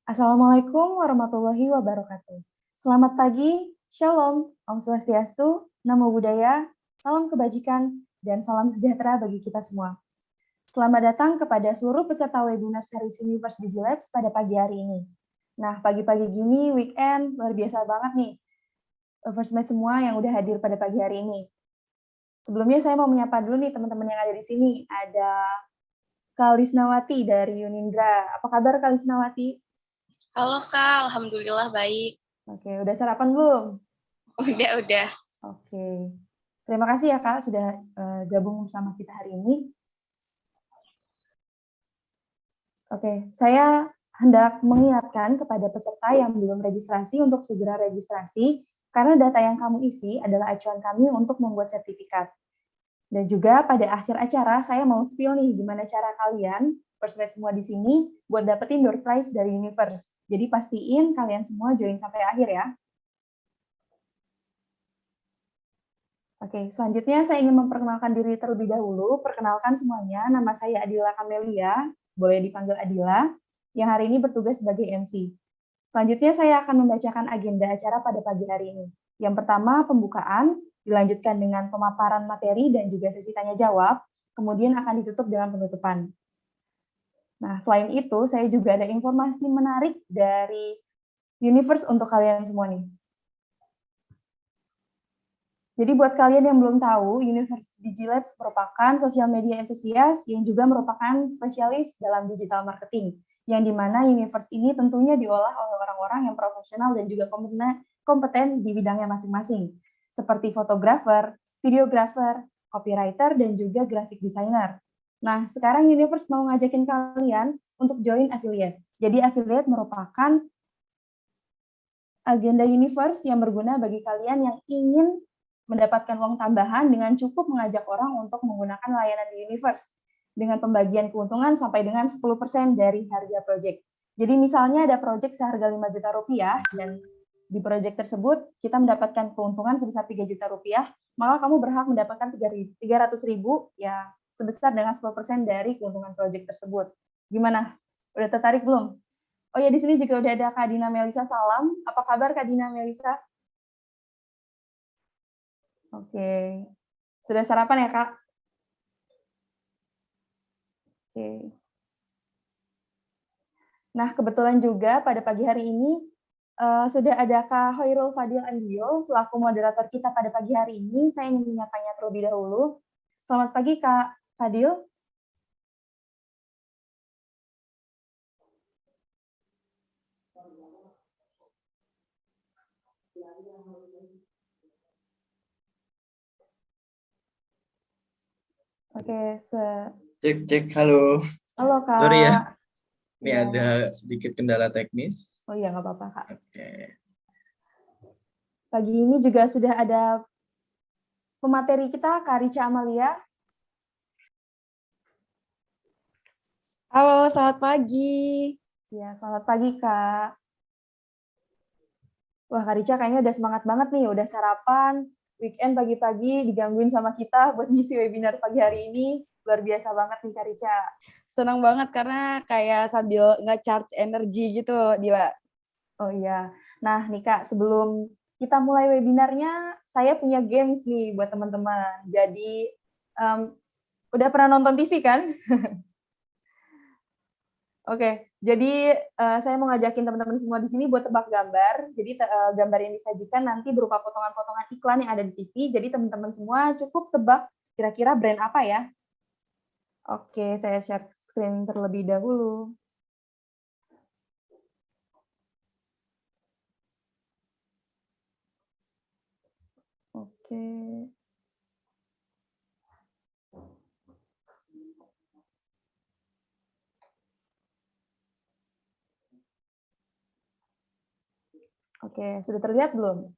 Assalamualaikum warahmatullahi wabarakatuh. Selamat pagi, Shalom, Om Swastiastu, Namo Buddhaya, salam kebajikan, dan salam sejahtera bagi kita semua. Selamat datang kepada seluruh peserta webinar series Universe Digilabs pada pagi hari ini. Nah, pagi-pagi gini, weekend, luar biasa banget nih. First Mate semua yang udah hadir pada pagi hari ini. Sebelumnya saya mau menyapa dulu nih teman-teman yang ada di sini. Ada Kak Lisnawati dari Unindra. Apa kabar Kak Lisnawati? Halo Kak, Alhamdulillah baik. Oke, udah sarapan belum? Udah. Oke. Terima kasih ya Kak sudah gabung bersama kita hari ini. Oke, saya hendak mengingatkan kepada peserta yang belum registrasi untuk segera registrasi, karena data yang kamu isi adalah acuan kami untuk membuat sertifikat. Dan juga pada akhir acara, saya mau spill nih gimana cara kalian, First Mate semua di sini, buat dapetin door prize dari Universe. Jadi pastiin kalian semua join sampai akhir ya. Oke, selanjutnya saya ingin memperkenalkan diri terlebih dahulu. Perkenalkan semuanya, nama saya Adila Kamelia, boleh dipanggil Adila, yang hari ini bertugas sebagai MC. Selanjutnya saya akan membacakan agenda acara pada pagi hari ini. Yang pertama, pembukaan, dilanjutkan dengan pemaparan materi dan juga sesi tanya-jawab, kemudian akan ditutup dengan penutupan. Nah, selain itu, saya juga ada informasi menarik dari Universe untuk kalian semua nih. Jadi buat kalian yang belum tahu, Universe Digilabs merupakan sosial media entusias yang juga merupakan spesialis dalam digital marketing, yang dimana Universe ini tentunya diolah oleh orang-orang yang profesional dan juga kompeten di bidangnya masing-masing, seperti fotografer, videografer, copywriter, dan juga graphic designer. Nah, sekarang Universe mau ngajakin kalian untuk join affiliate. Jadi affiliate merupakan agenda Universe yang berguna bagi kalian yang ingin mendapatkan uang tambahan dengan cukup mengajak orang untuk menggunakan layanan di Universe dengan pembagian keuntungan sampai dengan 10% dari harga proyek. Jadi misalnya ada proyek seharga 5 juta rupiah dan di proyek tersebut kita mendapatkan keuntungan sebesar 3 juta rupiah, maka kamu berhak mendapatkan 300 ribu ya sebesar dengan 10% dari keuntungan proyek tersebut. Gimana? Udah tertarik belum? Oh ya, di sini juga udah ada Kak Dina Melisa. Salam. Apa kabar Kak Dina Melisa? Oke. Sudah sarapan ya, Kak? Oke. Nah, kebetulan juga pada pagi hari ini sudah ada Kak Hoirul Fadil Andio selaku moderator kita pada pagi hari ini. Saya ingin menyapanya terlebih dahulu. Selamat pagi, Kak Fadil. Oke, Cek, halo. Halo, Kak. Sorry ya, ini ya. ada sedikit kendala teknis. Oh iya, nggak apa-apa, Kak. Oke. Pagi ini juga sudah ada pemateri kita, Kak Rica Amalia. Halo, selamat pagi. Ya, selamat pagi, Kak. Wah, Kak Rica kayaknya udah semangat banget nih, udah sarapan, weekend pagi-pagi digangguin sama kita buat ngisi webinar pagi hari ini. Luar biasa banget nih, Kak Rica. Senang banget karena kayak sambil nge-charge energi gitu, Dila. Oh iya. Nah, nih Kak, sebelum kita mulai webinarnya, saya punya games nih buat teman-teman. Jadi, udah pernah nonton TV kan? Oke, jadi saya mau ngajakin teman-teman semua di sini buat tebak gambar. Jadi gambar yang disajikan nanti berupa potongan-potongan iklan yang ada di TV. Jadi teman-teman semua cukup tebak kira-kira brand apa ya. Oke, saya share screen terlebih dahulu. Oke. Oke, sudah terlihat belum?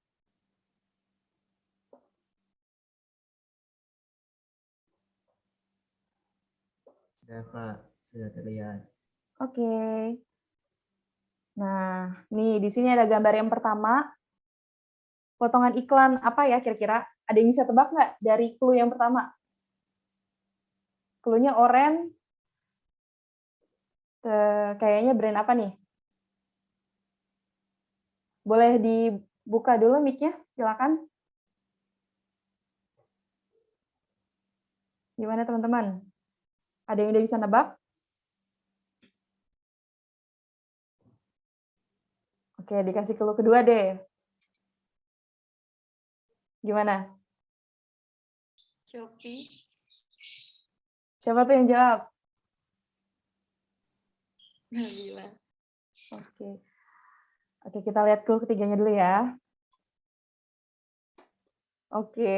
Sudah, Pak. Sudah terlihat. Oke. Nah, nih di sini ada gambar yang pertama. Potongan iklan apa ya kira-kira? Ada yang bisa tebak nggak dari clue yang pertama? Clue-nya oranye. Kayaknya brand apa nih? Boleh dibuka dulu mic-nya, silakan. Gimana teman-teman? Ada yang udah bisa nebak? Oke, dikasih clue kedua deh. Gimana? Shopee. Siapa tuh yang jawab? Nabila. Oke. Oke, kita lihat clue ketiganya dulu ya. Oke.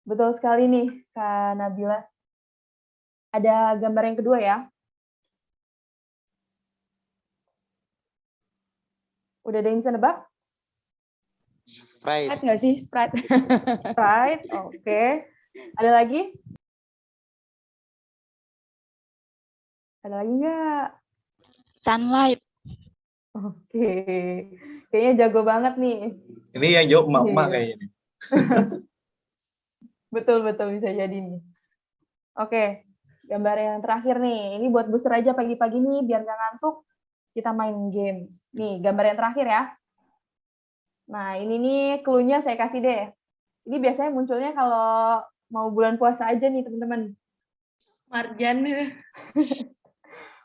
Betul sekali nih, Kak Nabila. Ada gambar yang kedua ya. Udah ada yang bisa nebak? Sprite. Sprite nggak sih? Sprite. Right, oke. Ada lagi? Ada lagi nggak? Sunlight. Oke. Kayaknya jago banget nih. Ini yang jawab emak-emak Iya. kayaknya. Betul-betul bisa jadi nih. Oke, gambar yang terakhir nih. Ini buat booster aja pagi-pagi nih, biar nggak ngantuk. Kita main games. Nih, gambar yang terakhir ya. Nah, ini nih clue-nya saya kasih deh. Ini biasanya munculnya kalau mau bulan puasa aja nih, teman-teman. Marjan.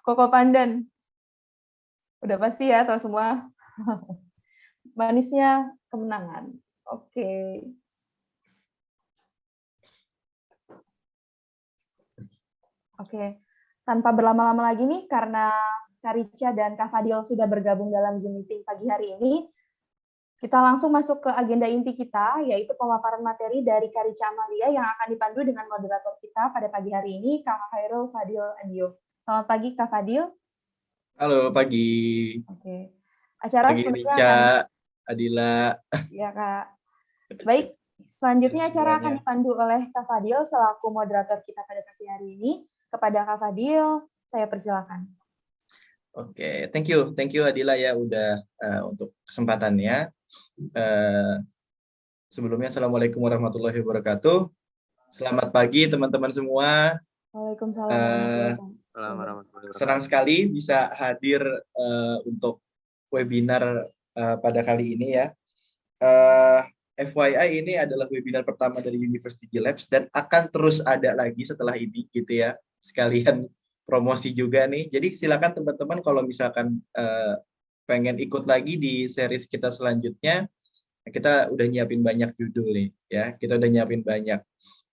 Koko pandan. Udah pasti ya, tahu semua. Manisnya kemenangan. Oke. Oke. Tanpa berlama-lama lagi nih, karena Kak Rica dan Kak Fadil sudah bergabung dalam Zoom meeting pagi hari ini, kita langsung masuk ke agenda inti kita, yaitu pemaparan materi dari Kak Rica Amalia yang akan dipandu dengan moderator kita pada pagi hari ini, Kak Khairul Fadil Andio. Selamat pagi, Kak Fadil. Halo, pagi. Oke. Acara Pagi sepertinya Rica, akan... Adila. Ya, Kak. Baik, selanjutnya acara akan Semuanya. dipandu oleh Kak Fadil selaku moderator kita pada pagi hari ini. Kepada Kak Fadil, saya persilakan. Oke, thank you Adila ya udah untuk kesempatannya. Sebelumnya, Assalamualaikum warahmatullahi wabarakatuh. Selamat pagi teman-teman semua. Waalaikumsalam warahmatullahi wabarakatuh. Senang sekali bisa hadir untuk webinar pada kali ini ya. FYI ini adalah webinar pertama dari University Labs dan akan terus ada lagi setelah ini gitu ya. Sekalian promosi juga nih. Jadi silakan teman-teman kalau misalkan pengen ikut lagi di series kita selanjutnya, kita udah nyiapin banyak judul nih ya. Kita udah nyiapin banyak.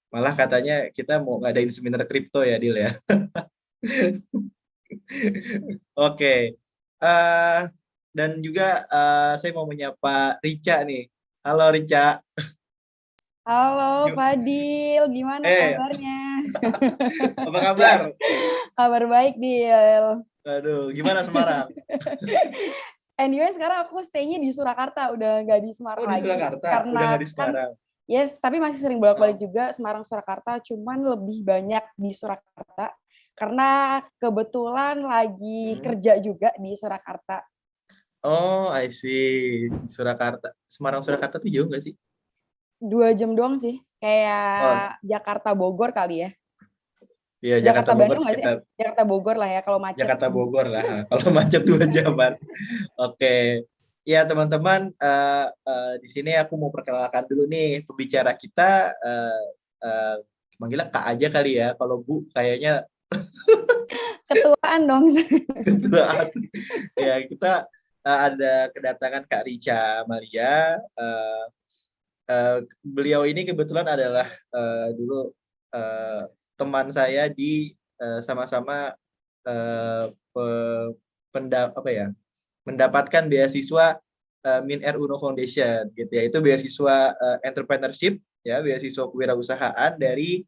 Malah katanya kita mau ngadain seminar kripto ya, Dil ya. Oke. Dan juga saya mau menyapa Rica nih. Halo Rica. Halo Fadil, gimana kabarnya? Apa kabar? Kabar baik, Dil. Aduh, gimana Semarang? Anyway, sekarang aku stay-nya di Surakarta, udah nggak di Semarang di lagi. Surakarta, Karena udah nggak di Semarang. Yes, tapi masih sering bolak-balik juga Semarang-Surakarta, cuman lebih banyak di Surakarta. Karena kebetulan lagi kerja juga di Surakarta. Oh, I see. Surakarta. Semarang-Surakarta tuh jauh nggak sih? 2 jam doang sih. Kayak Jakarta Bogor kali ya. Iya, Jakarta Bogor Bandung nggak sih? Jakarta Bogor lah ya kalau macet. Jakarta Bogor lah. Kalau macet 2 jaman. Oke. Ya teman-teman, di sini aku mau perkenalkan dulu nih pembicara kita. Manggilnya Kak aja kali ya. Kalau Bu kayaknya ketuaan dong. ketuaan. Ya kita ada kedatangan Kak Rica Amalia. Beliau ini kebetulan adalah dulu teman saya di sama-sama mendapatkan beasiswa MIN Uno Foundation gitu ya. Itu beasiswa entrepreneurship ya, beasiswa kewirausahaan dari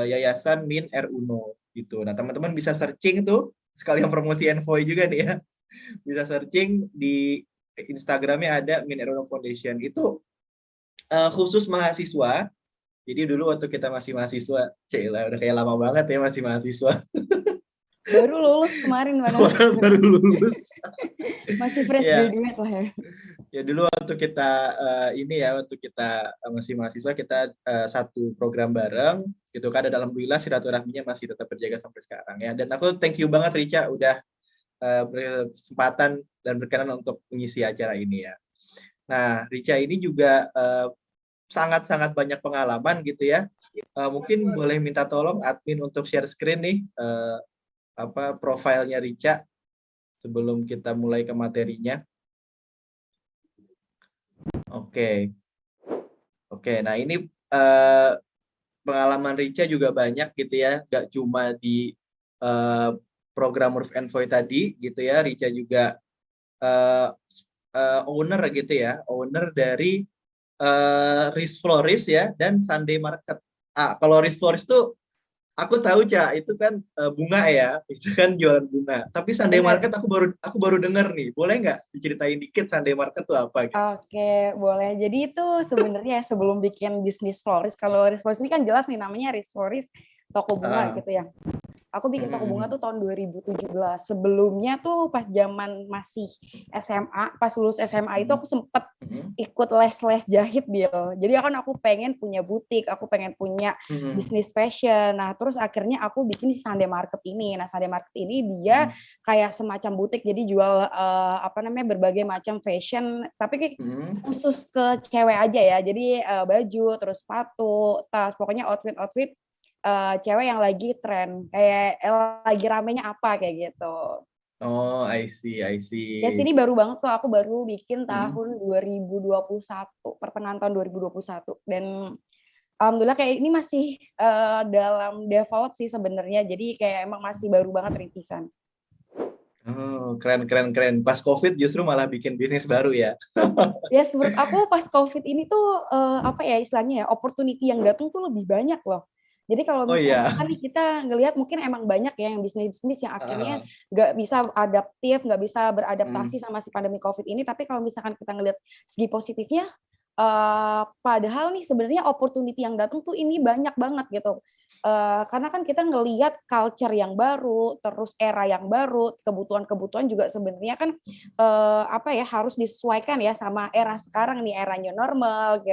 Yayasan MIN Uno gitu. Nah, teman-teman bisa searching tuh, sekalian promosi Envoy juga nih ya. Bisa searching di Instagramnya ada MIN Uno Foundation. Itu khusus mahasiswa. Jadi dulu waktu kita masih mahasiswa, udah kayak lama banget ya masih mahasiswa. Baru lulus kemarin padahal. Baru lulus. Masih fresh graduate lah ya. Ya dulu waktu kita waktu kita masih mahasiswa kita satu program bareng gitu kan, dan alhamdulillah silaturahminya masih tetap berjaga sampai sekarang ya. Dan aku thank you banget Rica udah berkesempatan dan berkenan untuk mengisi acara ini ya. Nah, Rica ini juga sangat-sangat banyak pengalaman gitu ya. Mungkin boleh minta tolong admin untuk share screen nih profilnya Rica sebelum kita mulai ke materinya. Oke. Nah ini pengalaman Rica juga banyak gitu ya, nggak cuma di program Murf Envoy tadi gitu ya. Rica juga owner gitu ya, owner dari Riz Florist ya dan Sunday Market. Kalau Riz Florist tuh aku tahu Ca, itu kan bunga ya, itu kan jualan bunga. Tapi Sunday Bener. Market aku baru dengar nih. Boleh nggak diceritain dikit Sunday Market tuh apa gitu? Oke, boleh. Jadi itu sebenarnya sebelum bikin bisnis florist, kalau Riz Florist ini kan jelas nih namanya Riz Florist toko bunga gitu ya. Aku bikin toko bunga tuh tahun 2017. Sebelumnya tuh pas zaman masih SMA, pas lulus SMA itu aku sempet ikut les-les jahit dia. Jadi aku pengen punya butik, aku pengen punya bisnis fashion. Nah, terus akhirnya aku bikin si Sunday Market ini. Nah, Sunday Market ini dia kayak semacam butik, jadi jual berbagai macam fashion, tapi khusus ke cewek aja ya. Jadi baju, terus sepatu, tas, pokoknya outfit cewek yang lagi tren, kayak lagi ramenya apa kayak gitu. Oh, I see. Ya sini baru banget tuh, aku baru bikin tahun 2021, pertengahan tahun 2021. Dan alhamdulillah kayak ini masih dalam develop sih sebenarnya, jadi kayak emang masih baru banget rintisan. Oh, keren. Pas COVID justru malah bikin bisnis baru ya. Ya, menurut aku pas COVID ini tuh istilahnya ya, opportunity yang datang tuh lebih banyak loh. Jadi kalau misalkan kita ngelihat mungkin emang banyak ya yang bisnis yang akhirnya nggak bisa adaptif, nggak bisa beradaptasi sama si pandemi COVID ini. Tapi kalau misalkan kita ngelihat segi positifnya, padahal nih sebenarnya opportunity yang datang tuh ini banyak banget gitu. Karena kan kita ngelihat culture yang baru, terus era yang baru, kebutuhan juga sebenarnya kan harus disesuaikan ya sama era sekarang nih, era new normal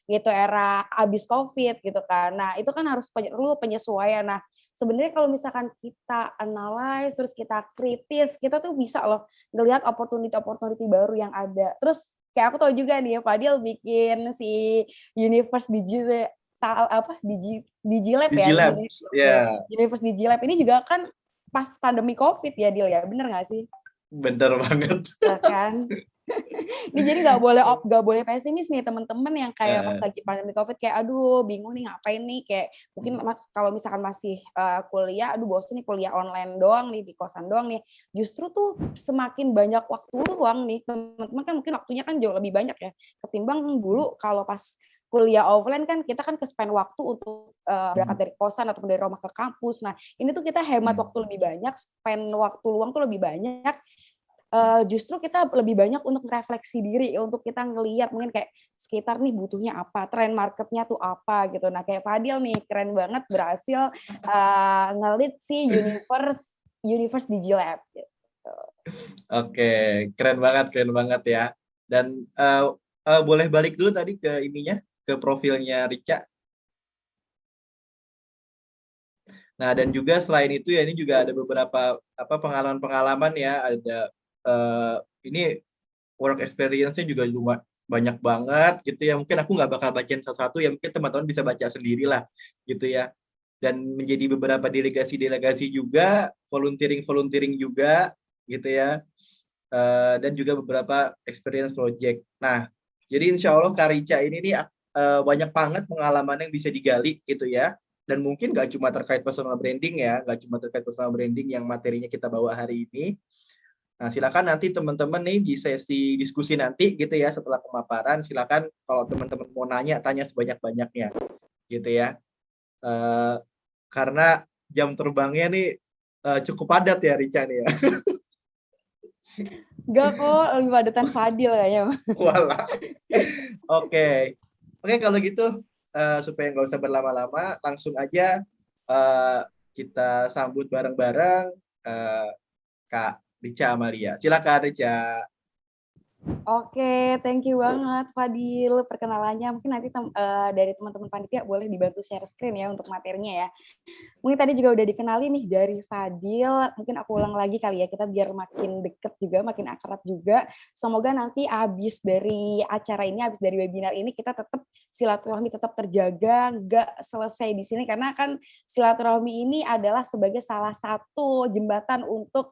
gitu, era abis COVID gitu kan. Nah, itu kan harus perlu penyesuaian. Nah, sebenarnya kalau misalkan kita analyze, terus kita kritis, kita tuh bisa loh ngelihat opportunity baru yang ada. Terus kayak aku tahu juga nih, Fadil bikin si Universe Digilab ya. Universe Digilab ini juga kan pas pandemi COVID ya, Dil ya, bener nggak sih? Bener banget. Ya kan? Ini jadi nggak boleh pesimis nih teman-teman yang kayak pas lagi pandemi COVID kayak aduh bingung nih ngapain nih, kayak mungkin kalau misalkan masih kuliah, aduh bosen nih kuliah online doang nih, di kosan doang nih. Justru tuh semakin banyak waktu luang nih teman-teman, kan mungkin waktunya kan jauh lebih banyak ya ketimbang dulu kalau pas kuliah offline kan kita kan ke-spend waktu untuk berangkat dari kosan ataupun dari rumah ke kampus. Nah, ini tuh kita hemat waktu lebih banyak, spend waktu luang tuh lebih banyak. Justru kita lebih banyak untuk refleksi diri, untuk kita ngelihat mungkin kayak sekitar nih butuhnya apa, tren marketnya tuh apa gitu. Nah, kayak Fadil nih keren banget berhasil ngelit si Universe Digilab gitu. Oke, keren banget ya. Dan boleh balik dulu tadi ke ininya, ke profilnya Rica. Nah, dan juga selain itu ya, ini juga ada beberapa pengalaman-pengalaman ya, ada ini work experience-nya juga banyak banget gitu ya. Mungkin aku nggak bakal bacain satu-satu ya, mungkin teman-teman bisa baca sendirilah gitu ya. Dan menjadi beberapa delegasi juga, volunteering juga gitu ya. Dan juga beberapa experience project. Nah, jadi insya Allah Kak Rica ini nih banyak banget pengalaman yang bisa digali gitu ya. Dan mungkin nggak cuma terkait personal branding ya, nggak cuma terkait personal branding yang materinya kita bawa hari ini. Nah, silakan nanti teman-teman nih di sesi diskusi nanti gitu ya, setelah pemaparan, silakan kalau teman-teman mau nanya, tanya sebanyak-banyaknya gitu ya. Karena jam terbangnya nih cukup padat ya Rica nih ya. Enggak kok, lebih padatan Fadil kayaknya. Walah. Oke, kalau gitu supaya nggak usah berlama-lama, langsung aja kita sambut bareng-bareng Kak Rica Amalia. Silakan Rica. Oke, thank you banget Fadil perkenalannya. Mungkin nanti dari teman-teman panitia boleh dibantu share screen ya untuk materinya ya. Mungkin tadi juga udah dikenali nih dari Fadil, mungkin aku ulang lagi kali ya, kita biar makin deket juga, makin akrab juga. Semoga nanti habis dari acara ini, habis dari webinar ini, kita tetap silaturahmi tetap terjaga, nggak selesai di sini, karena kan silaturahmi ini adalah sebagai salah satu jembatan untuk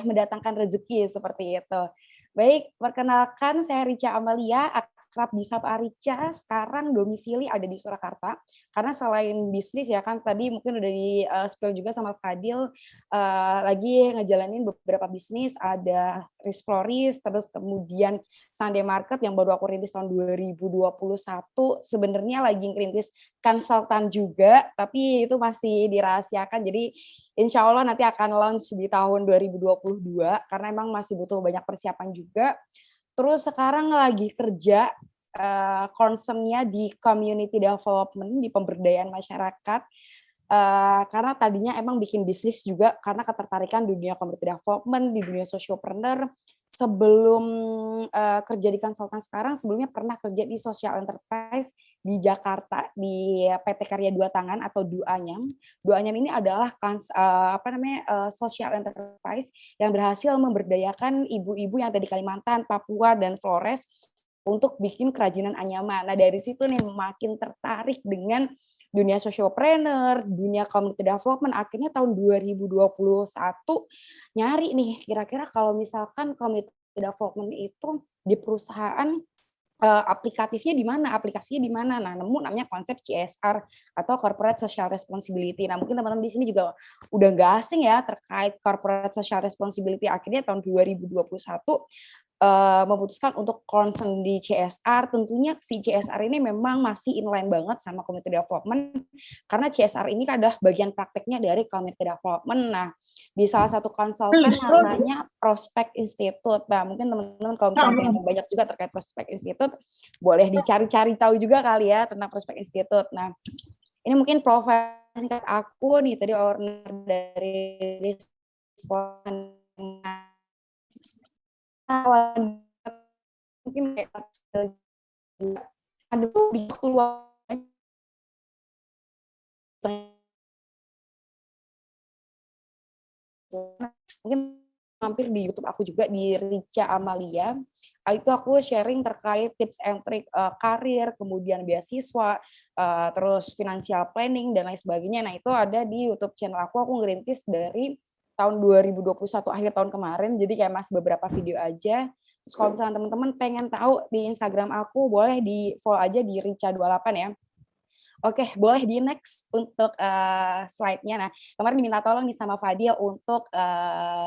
mendatangkan rezeki seperti itu. Baik, perkenalkan saya Rica Amalia, akrab disapa Rica, sekarang domisili ada di Surakarta. Karena selain bisnis ya kan tadi mungkin udah di spill juga sama Fadil, lagi ngejalanin beberapa bisnis, ada Risk Floris, terus kemudian Sunday Market yang baru aku rintis tahun 2021, sebenarnya lagi ngerintis konsultan juga, tapi itu masih dirahasiakan, jadi insya Allah nanti akan launch di tahun 2022, karena emang masih butuh banyak persiapan juga. Terus sekarang lagi kerja concern-nya di community development, di pemberdayaan masyarakat, karena tadinya emang bikin bisnis juga karena ketertarikan di dunia community development, di dunia socialpreneur. Sebelum kerja di konsultan sekarang, sebelumnya pernah kerja di social enterprise di Jakarta, di PT Karya Dua Tangan atau Duanyam. Duanyam ini adalah social enterprise yang berhasil memberdayakan ibu-ibu yang ada di Kalimantan, Papua, dan Flores untuk bikin kerajinan anyaman. Nah, dari situ nih makin tertarik dengan dunia socialpreneur, dunia community development. Akhirnya tahun 2021 nyari nih, kira-kira kalau misalkan community development itu di perusahaan aplikatifnya di mana, aplikasinya di mana. Nah, nemu namanya konsep CSR atau Corporate Social Responsibility. Nah, mungkin teman-teman di sini juga udah nggak asing ya terkait Corporate Social Responsibility. Akhirnya tahun 2021 memutuskan untuk concern di CSR. Tentunya si CSR ini memang masih inline banget sama community development, karena CSR ini adalah bagian prakteknya dari community development. Nah, di salah satu konsultan namanya Prospect Institute. Nah, mungkin teman-teman kalau misalnya pengen banyak juga terkait Prospect Institute, boleh dicari-cari tahu juga kali ya tentang Prospect Institute. Nah, ini mungkin profil singkat aku nih, tadi owner dari mungkin kayak ada tuh di keluar mungkin mampir di YouTube aku juga di Rica Amalia. Itu aku sharing terkait tips and trick karir, kemudian beasiswa, terus financial planning dan lain sebagainya. Nah, itu ada di YouTube channel aku ngerintis dari tahun 2021 akhir tahun kemarin. Jadi kayak masih beberapa video aja. Terus kalau misalnya teman-teman pengen tahu di Instagram aku, boleh di follow aja di Rica28 ya. Oke, boleh di next untuk slide-nya. Nah, kemarin diminta tolong nih sama Fadil untuk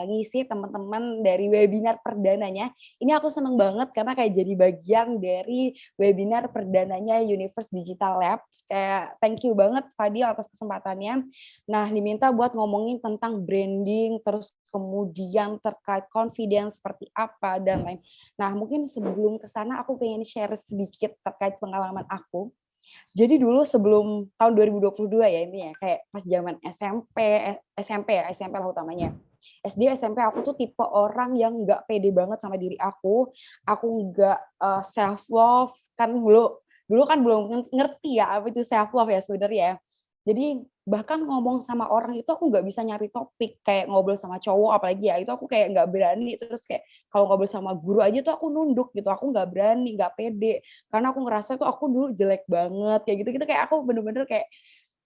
ngisi teman-teman dari webinar perdananya. Ini aku seneng banget karena kayak jadi bagian dari webinar perdananya Universe Digital Labs. Kayak thank you banget Fadil atas kesempatannya. Nah, diminta buat ngomongin tentang branding, terus kemudian terkait confidence seperti apa dan lain. Nah, mungkin sebelum ke sana aku pengen share sedikit terkait pengalaman aku. Jadi dulu sebelum tahun 2022 ya ini ya, kayak pas zaman SMP lah utamanya. SD, SMP aku tuh tipe orang yang nggak pede banget sama diri aku nggak self love, kan dulu kan belum ngerti ya apa itu self love ya sebenarnya ya. Jadi bahkan ngomong sama orang itu aku nggak bisa nyari topik, kayak ngobrol sama cowok apalagi ya, itu aku kayak nggak berani. Terus kayak kalau ngobrol sama guru aja tuh aku nunduk gitu, aku nggak berani, nggak pede, karena aku ngerasa tuh aku dulu jelek banget kayak gitu-gitu. Kayak aku bener-bener kayak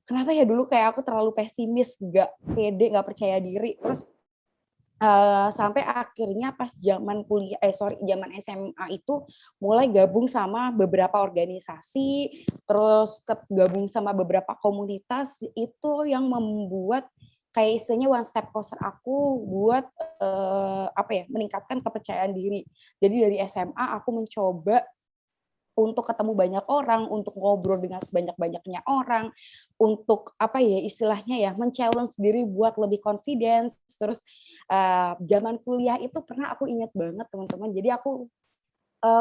kenapa ya dulu kayak aku terlalu pesimis, nggak pede, nggak percaya diri. Terus sampai akhirnya pas zaman zaman SMA itu mulai gabung sama beberapa organisasi, terus gabung sama beberapa komunitas, itu yang membuat kayak istilahnya one step closer aku buat meningkatkan kepercayaan diri. Jadi dari SMA aku mencoba untuk ketemu banyak orang, untuk ngobrol dengan sebanyak-banyaknya orang, untuk istilahnya ya men-challenge diri buat lebih confidence. Terus zaman kuliah itu pernah aku ingat banget teman-teman. Jadi aku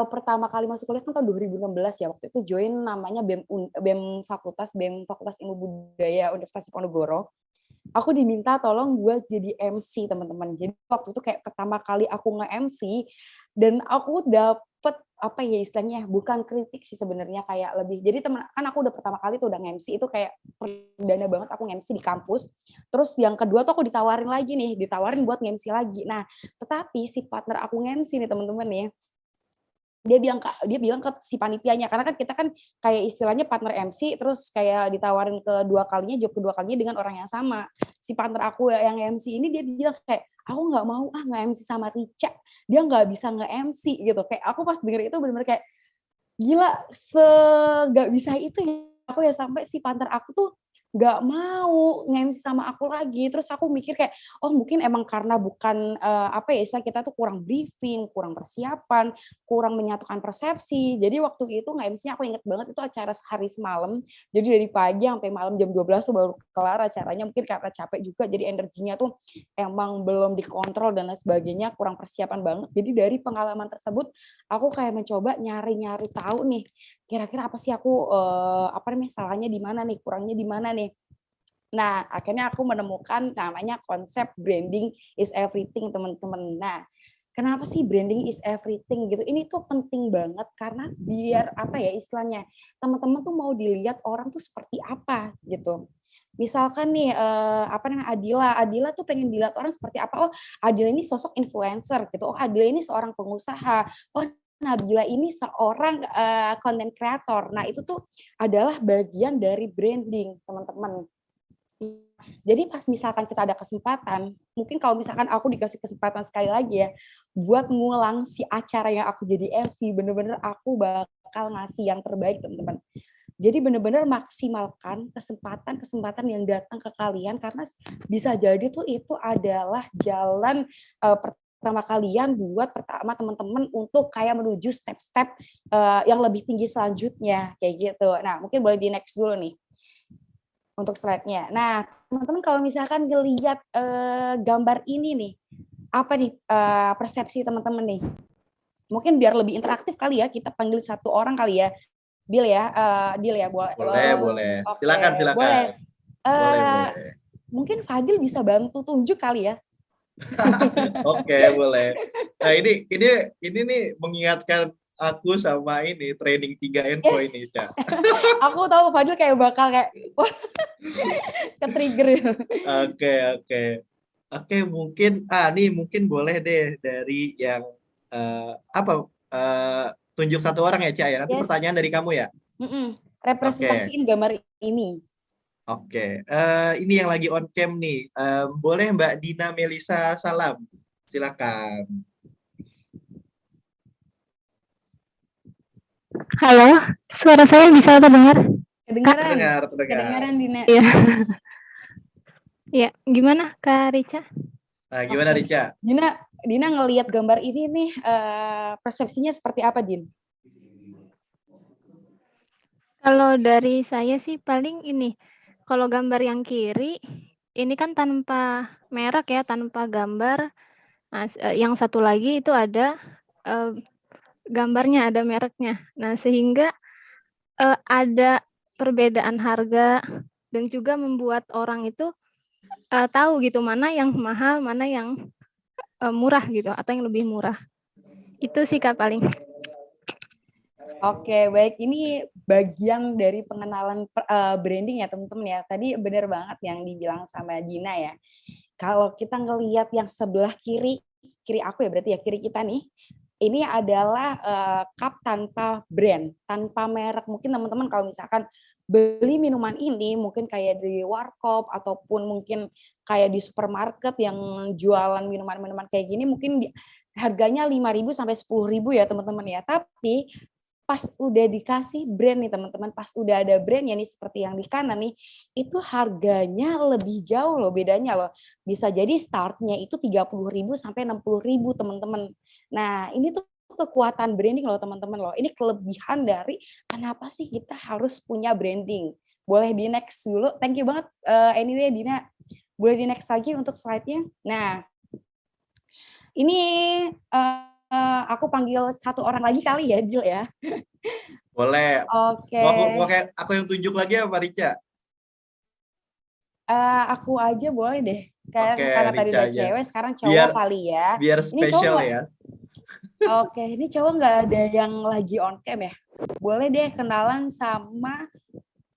pertama kali masuk kuliah kan tahun 2016 ya, waktu itu join namanya BEM Fakultas Ilmu Budaya Universitas Diponegoro. Aku diminta tolong buat jadi MC teman-teman. Jadi waktu itu kayak pertama kali aku nge-MC, Dan aku dapet apa ya istilahnya, bukan kritik sih sebenarnya, kayak lebih, jadi temen kan aku udah pertama kali tuh udah nge-MC, itu kayak perdana banget aku nge-MC di kampus. Terus yang kedua tuh aku ditawarin lagi nih, ditawarin buat nge-MC lagi. Nah, tetapi si partner aku nge-MC nih teman-teman ya, dia bilang ke si panitianya, karena kan kita kan kayak istilahnya partner MC, terus kayak ditawarin kedua kalinya, job kedua kalinya dengan orang yang sama. Si partner aku yang MC ini dia bilang kayak, aku nggak mau nge-MC sama Rica, dia nggak bisa nge-MC gitu. Kayak aku pas denger itu bener-bener kayak, gila, nggak bisa itu ya aku ya, sampai si partner aku tuh nggak mau nge-MC sama aku lagi. Terus aku mikir kayak, oh mungkin emang karena bukan apa ya, istilah kita tuh kurang briefing, kurang persiapan, kurang menyatukan persepsi. Jadi waktu itu nge-MC aku inget banget itu acara sehari semalam. Jadi dari pagi sampai malam jam 12 tuh baru kelar acaranya, mungkin karena capek juga, jadi energinya tuh emang belum dikontrol dan lain sebagainya, kurang persiapan banget. Jadi dari pengalaman tersebut aku kayak mencoba nyari-nyari tahu nih, kira-kira apa sih aku apa namanya, salahnya di mana nih, kurangnya di mana nih. Nah, akhirnya aku menemukan namanya konsep branding is everything, teman-teman. Nah, kenapa sih branding is everything gitu? Ini tuh penting banget karena biar apa ya istilahnya, teman-teman tuh mau dilihat orang tuh seperti apa gitu. Misalkan nih apa namanya, Adila tuh pengen dilihat orang seperti apa? Oh, Adila ini sosok influencer gitu. Oh, Adila ini seorang pengusaha. Oh, Nabila ini seorang content creator. Nah, itu tuh adalah bagian dari branding, teman-teman. Jadi pas misalkan kita ada kesempatan, mungkin kalau misalkan aku dikasih kesempatan sekali lagi ya, buat ngulang si acara yang aku jadi MC, bener-bener aku bakal ngasih yang terbaik, teman-teman. Jadi bener-bener maksimalkan kesempatan-kesempatan yang datang ke kalian, karena bisa jadi tuh itu adalah jalan pertama kalian buat pertama teman-teman untuk kayak menuju step-step yang lebih tinggi selanjutnya, kayak gitu. Nah, mungkin boleh di next dulu nih untuk slide-nya. Nah, teman-teman kalau misalkan ngelihat gambar ini nih, apa nih persepsi teman-teman nih? Mungkin biar lebih interaktif kali ya, kita panggil satu orang kali ya. Deal ya, deal ya, boleh. Boleh. Okay. Silakan. Boleh. Boleh. Mungkin Fadil bisa bantu tunjuk kali ya. Oke, boleh. Nah, ini nih mengingatkan aku sama ini training 3 info ini, Ca. Aku tahu Fadil kayak bakal kayak wah, ke-trigger. Oke, mungkin mungkin boleh deh dari yang tunjuk satu orang ya, Ca ya. Nanti pertanyaan dari kamu ya. Representasiin gambar ini. Oke. Ini yang lagi on cam nih. Boleh Mbak Dina Melisa Salam. Silakan. Halo, suara saya bisa terdengar? Kedengaran Dina. Iya. Ya, gimana Kak Rica? Nah, gimana Rica? Dina ngelihat gambar ini nih, persepsinya seperti apa, Din? Kalau dari saya sih paling ini, kalau gambar yang kiri, ini kan tanpa merek ya, tanpa gambar. Nah, yang satu lagi itu ada gambarnya, ada mereknya. Nah, sehingga ada perbedaan harga dan juga membuat orang itu tahu gitu mana yang mahal, mana yang murah gitu, atau yang lebih murah. Itu sih Kak paling. Oke, baik. Ini bagian dari pengenalan branding ya teman-teman ya. Tadi benar banget yang dibilang sama Dina ya. Kalau kita ngelihat yang sebelah kiri aku ya berarti ya, kiri kita nih, ini adalah cup tanpa brand, tanpa merek. Mungkin teman-teman kalau misalkan beli minuman ini mungkin kayak di warkop ataupun mungkin kayak di supermarket yang jualan minuman-minuman kayak gini, mungkin harganya 5.000 sampai 10.000 ya teman-teman ya. Tapi pas udah dikasih brand nih teman-teman, pas udah ada brandnya nih seperti yang di kanan nih, itu harganya lebih jauh loh bedanya loh. Bisa jadi startnya itu 30.000 sampai 60.000 teman-teman. Nah, ini tuh kekuatan branding loh teman-teman loh. Ini kelebihan dari kenapa sih kita harus punya branding. Boleh di next dulu. Thank you banget anyway Dina. Boleh di next lagi untuk slide-nya. Nah, ini aku panggil satu orang lagi kali ya, Dil ya. Boleh. Oke. Mau aku yang tunjuk lagi apa Rica? Aku aja boleh deh. Karena tadi udah cewek, sekarang cowok biar, kali ya. Biar spesial ya. Oke, ini cowok nggak ada yang lagi on cam ya? Boleh deh kenalan sama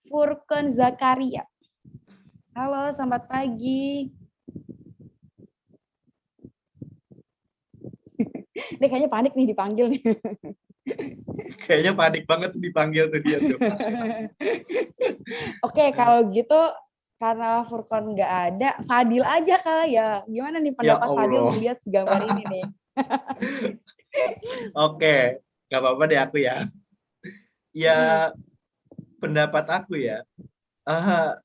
Furkon Zakaria. Halo, selamat pagi. Dia kayaknya panik nih dipanggil nih. Kayaknya panik banget tuh dipanggil tuh dia tuh. Oke, kalau gitu karena Furkon nggak ada, Fadil aja kali ya. Gimana nih Ya pendapat Fadil Allah. melihat gambar ini nih? Oke, nggak apa-apa deh aku ya. Ya, pendapat aku ya. Ah,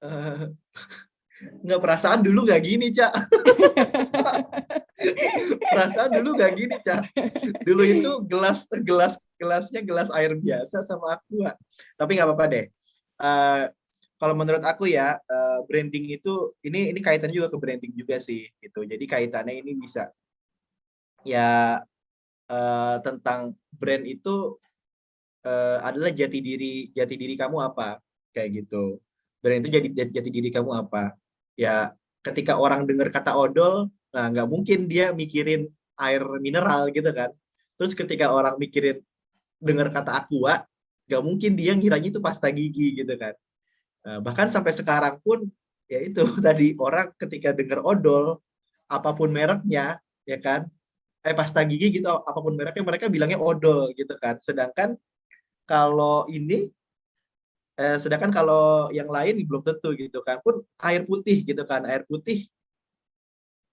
eh, nggak, perasaan dulu nggak gini, Cak. Perasaan dulu nggak gini, Cak. Dulu itu gelasnya gelas air biasa sama aqua. Tapi nggak apa-apa deh. Eh, Kalau menurut aku ya, branding itu ini kaitan juga ke branding juga sih gitu. Jadi kaitannya ini bisa ya, tentang brand itu adalah jati diri kamu apa, kayak gitu. Brand itu jati diri kamu apa. Ya, ketika orang dengar kata odol, nah nggak mungkin dia mikirin air mineral gitu kan. Terus ketika orang mikirin dengar kata aqua, nggak mungkin dia ngiranya itu pasta gigi gitu kan. Nah, bahkan sampai sekarang pun ya itu tadi, orang ketika dengar odol apapun mereknya, ya kan, pasta gigi gitu apapun mereknya, mereka bilangnya odol gitu kan. Kalau ini sedangkan kalau yang lain belum tentu gitu kan. Pun air putih gitu kan, air putih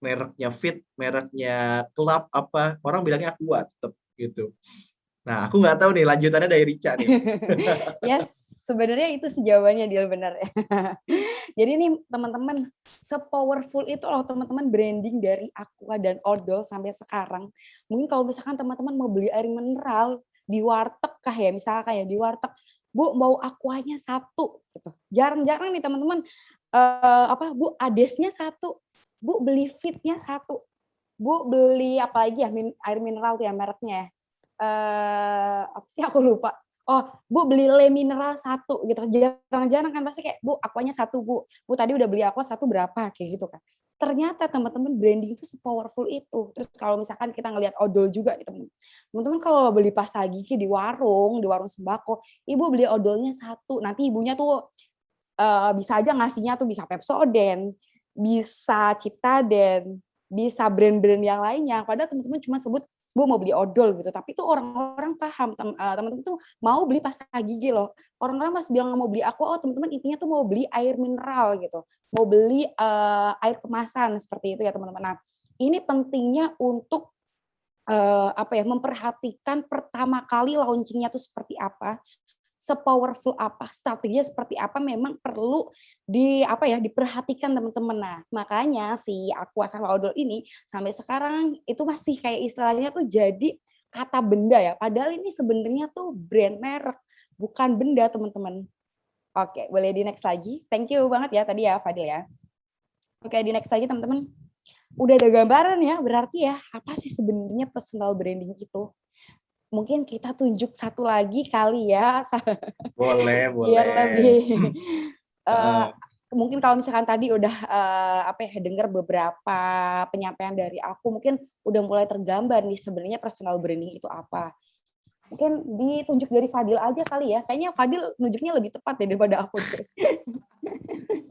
mereknya Fit, mereknya Club apa, orang bilangnya Aqua tetap gitu. Nah, aku nggak tahu nih lanjutannya dari Rica nih. Yes, sebenarnya itu sejawabannya dia benar ya. Jadi nih teman-teman, se-powerful itu loh teman-teman branding dari Aqua dan odol sampai sekarang. Mungkin kalau misalkan teman-teman mau beli air mineral di warteg kah ya, misalkan kayak di warteg, Bu mau aquanya satu gitu. Jarang-jarang nih teman-teman Bu adesnya satu, Bu beli fitnya satu, Bu beli apa lagi ya, air mineral tuh ya mereknya ya. Apa sih aku lupa. Oh, Bu beli le mineral satu gitu. Jarang-jarang kan pasti kayak, Bu aquanya satu, Bu. Bu tadi udah beli aqua satu berapa kayak gitu kan. Ternyata teman-teman branding itu se-powerful itu. Terus kalau misalkan kita ngelihat odol juga nih teman-teman kalau beli pasta gigi di warung sembako, Ibu beli odolnya satu. Nanti ibunya tuh bisa aja ngasihnya tuh bisa Pepsodent, bisa Ciptaden, bisa brand-brand yang lainnya. Padahal teman-teman cuma sebut Bu mau beli odol gitu, tapi tuh orang-orang paham, teman-teman tuh mau beli pasta gigi loh. Orang-orang pas bilang mau beli aqua, oh teman-teman intinya tuh mau beli air mineral gitu, mau beli air kemasan seperti itu ya teman-teman. Nah, ini pentingnya untuk memperhatikan pertama kali launchingnya tuh seperti apa, se-powerful apa, strateginya seperti apa, memang perlu diperhatikan teman-teman. Nah, makanya si Aqua sama odol ini sampai sekarang itu masih kayak istilahnya tuh jadi kata benda ya. Padahal ini sebenarnya tuh brand merek, bukan benda teman-teman. Oke, boleh di next lagi. Thank you banget ya tadi ya Fadil ya. Oke, di next lagi teman-teman. Udah ada gambaran ya, berarti ya apa sih sebenarnya personal branding itu? Mungkin kita tunjuk satu lagi kali ya. Boleh, Biar boleh. lebih mungkin kalau misalkan tadi udah dengar beberapa penyampaian dari aku, mungkin udah mulai tergambar nih sebenarnya personal branding itu apa. Mungkin ditunjuk dari Fadil aja kali ya. Kayaknya Fadil nunjuknya lebih tepat ya daripada aku.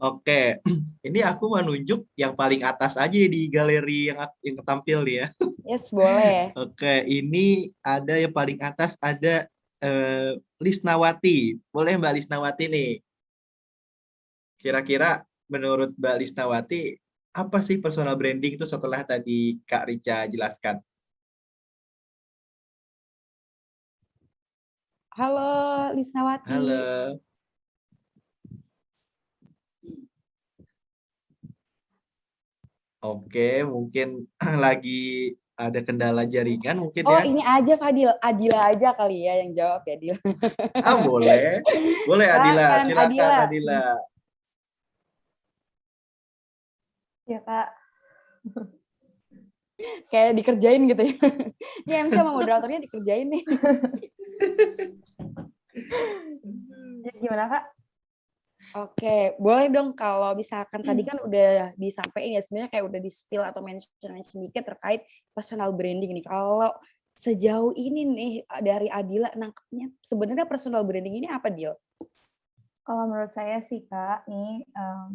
Oke, ini aku mau nunjuk yang paling atas aja di galeri yang tampil nih ya. Yes, boleh. Oke, ini ada yang paling atas, ada Lisnawati. Boleh Mbak Lisnawati nih. Kira-kira menurut Mbak Lisnawati, apa sih personal branding itu setelah tadi Kak Rica jelaskan? Halo Lisnawati. Halo. Oke, mungkin lagi ada kendala jaringan mungkin Oh, ya. ini aja Fadil, Adila aja kali ya yang jawab ya, Adil. Ah, boleh. Boleh Adila, Silakan silakan Adila. Adila. Ya, Kak. Kayak dikerjain gitu ya. Ini MC sama moderatornya dikerjain nih. Ya, gimana, Kak? Oke, boleh dong kalau misalkan tadi kan udah disampaikan ya sebenarnya kayak udah di-spill atau mention sedikit terkait personal branding nih. Kalau sejauh ini nih dari Adila nangkepnya sebenarnya personal branding ini apa, Dil? Kalau menurut saya sih Kak, nih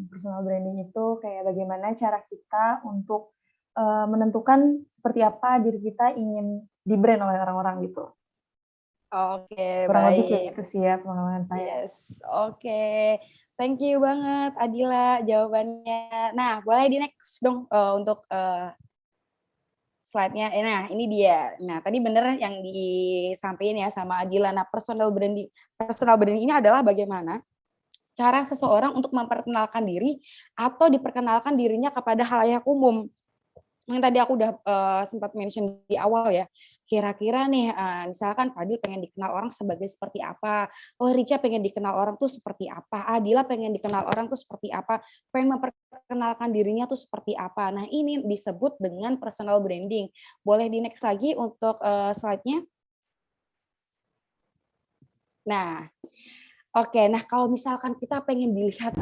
personal branding itu kayak bagaimana cara kita untuk menentukan seperti apa diri kita ingin di-brand oleh orang-orang gitu. Oke, Kurang lebih kayak baik. gitu sih ya pengalaman saya. Yes, oke. Thank you banget Adila jawabannya. Nah, boleh di next dong untuk slide-nya. Nah, ini dia. Nah, tadi bener yang disampaikan ya sama Adila. Nah, personal branding ini adalah bagaimana cara seseorang untuk memperkenalkan diri atau diperkenalkan dirinya kepada khalayak umum. Yang tadi aku udah sempat mention di awal ya, kira-kira nih misalkan Fadil pengen dikenal orang sebagai seperti apa, oh Rica pengen dikenal orang tuh seperti apa, Adila pengen dikenal orang tuh seperti apa, pengen memperkenalkan dirinya tuh seperti apa. Nah ini disebut dengan personal branding. Boleh di next lagi untuk slide-nya. Nah, oke, nah kalau misalkan kita pengen dilihat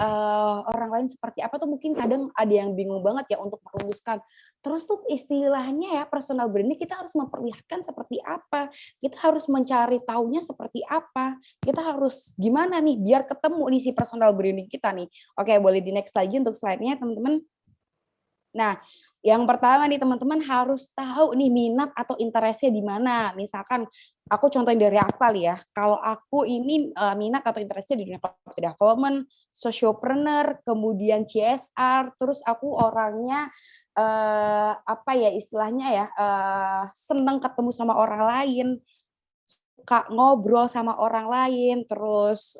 orang lain seperti apa tuh mungkin kadang ada yang bingung banget ya untuk merumuskan. Terus tuh istilahnya ya personal branding kita harus memperlihatkan seperti apa, kita harus mencari taunya seperti apa, kita harus gimana nih biar ketemu nih si personal branding kita nih. Oke, boleh di next lagi untuk slide-nya teman-teman. Nah, yang pertama nih teman-teman harus tahu nih minat atau interestnya di mana. Misalkan aku contohin dari aku kali ya. Kalau aku ini minat atau interestnya di dunia corporate development, sociopreneur, kemudian CSR, terus aku orangnya apa ya istilahnya ya seneng ketemu sama orang lain, suka ngobrol sama orang lain, terus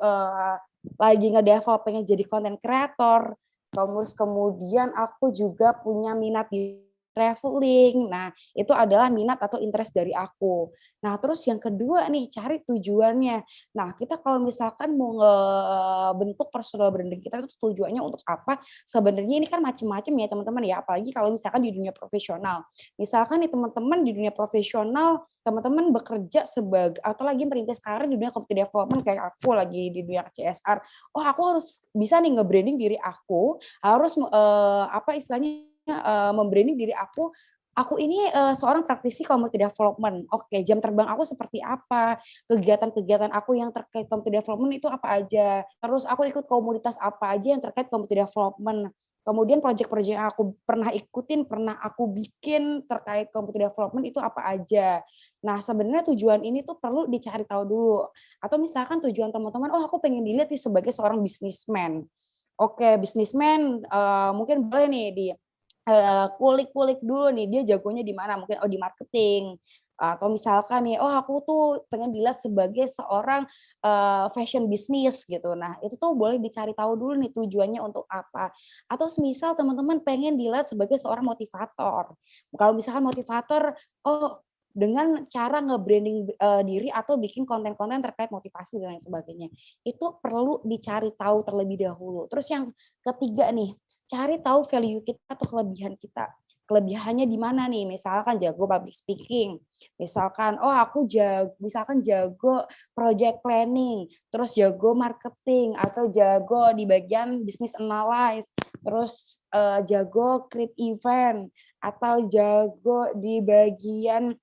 lagi ngedevelop pengen jadi content creator. Terus kemudian aku juga punya minat di traveling. Nah, itu adalah minat atau interest dari aku. Nah, terus yang kedua nih, cari tujuannya. Nah, kita kalau misalkan mau ngebentuk personal branding kita itu tujuannya untuk apa? Sebenarnya ini kan macam-macam ya, teman-teman ya. Apalagi kalau misalkan di dunia profesional. Misalkan nih teman-teman di dunia profesional, teman-teman bekerja sebagai atau lagi merintis karir di dunia community development kayak aku lagi di dunia CSR. Oh, aku harus bisa nih nge-branding diri aku, harus apa istilahnya membranding diri aku ini seorang praktisi community development. Oke, jam terbang aku seperti apa? Kegiatan-kegiatan aku yang terkait community development itu apa aja? Terus aku ikut komunitas apa aja yang terkait community development? Kemudian proyek-proyek yang aku pernah ikutin, pernah aku bikin terkait community development itu apa aja. Nah, sebenarnya tujuan ini tuh perlu dicari tahu dulu. Atau misalkan tujuan teman-teman, oh aku pengen dilihat nih sebagai seorang bisnismen. Oke, bisnismen mungkin boleh nih di kulik-kulik dulu nih dia jagonya di mana, mungkin di marketing atau misalkan nih oh aku tuh pengen dilihat sebagai seorang fashion bisnis gitu. Nah, itu tuh boleh dicari tahu dulu nih tujuannya untuk apa. Atau semisal teman-teman pengen dilihat sebagai seorang motivator. Kalau misalkan motivator, oh dengan cara nge-branding diri atau bikin konten-konten terkait motivasi dan lain sebagainya. Itu perlu dicari tahu terlebih dahulu. Terus yang ketiga nih, cari tahu value kita atau kelebihan kita. Kelebihannya di mana nih? Misalkan jago public speaking. Misalkan, oh aku jago project planning, terus jago marketing, atau jago di bagian business analysis, terus jago create event, atau jago di bagian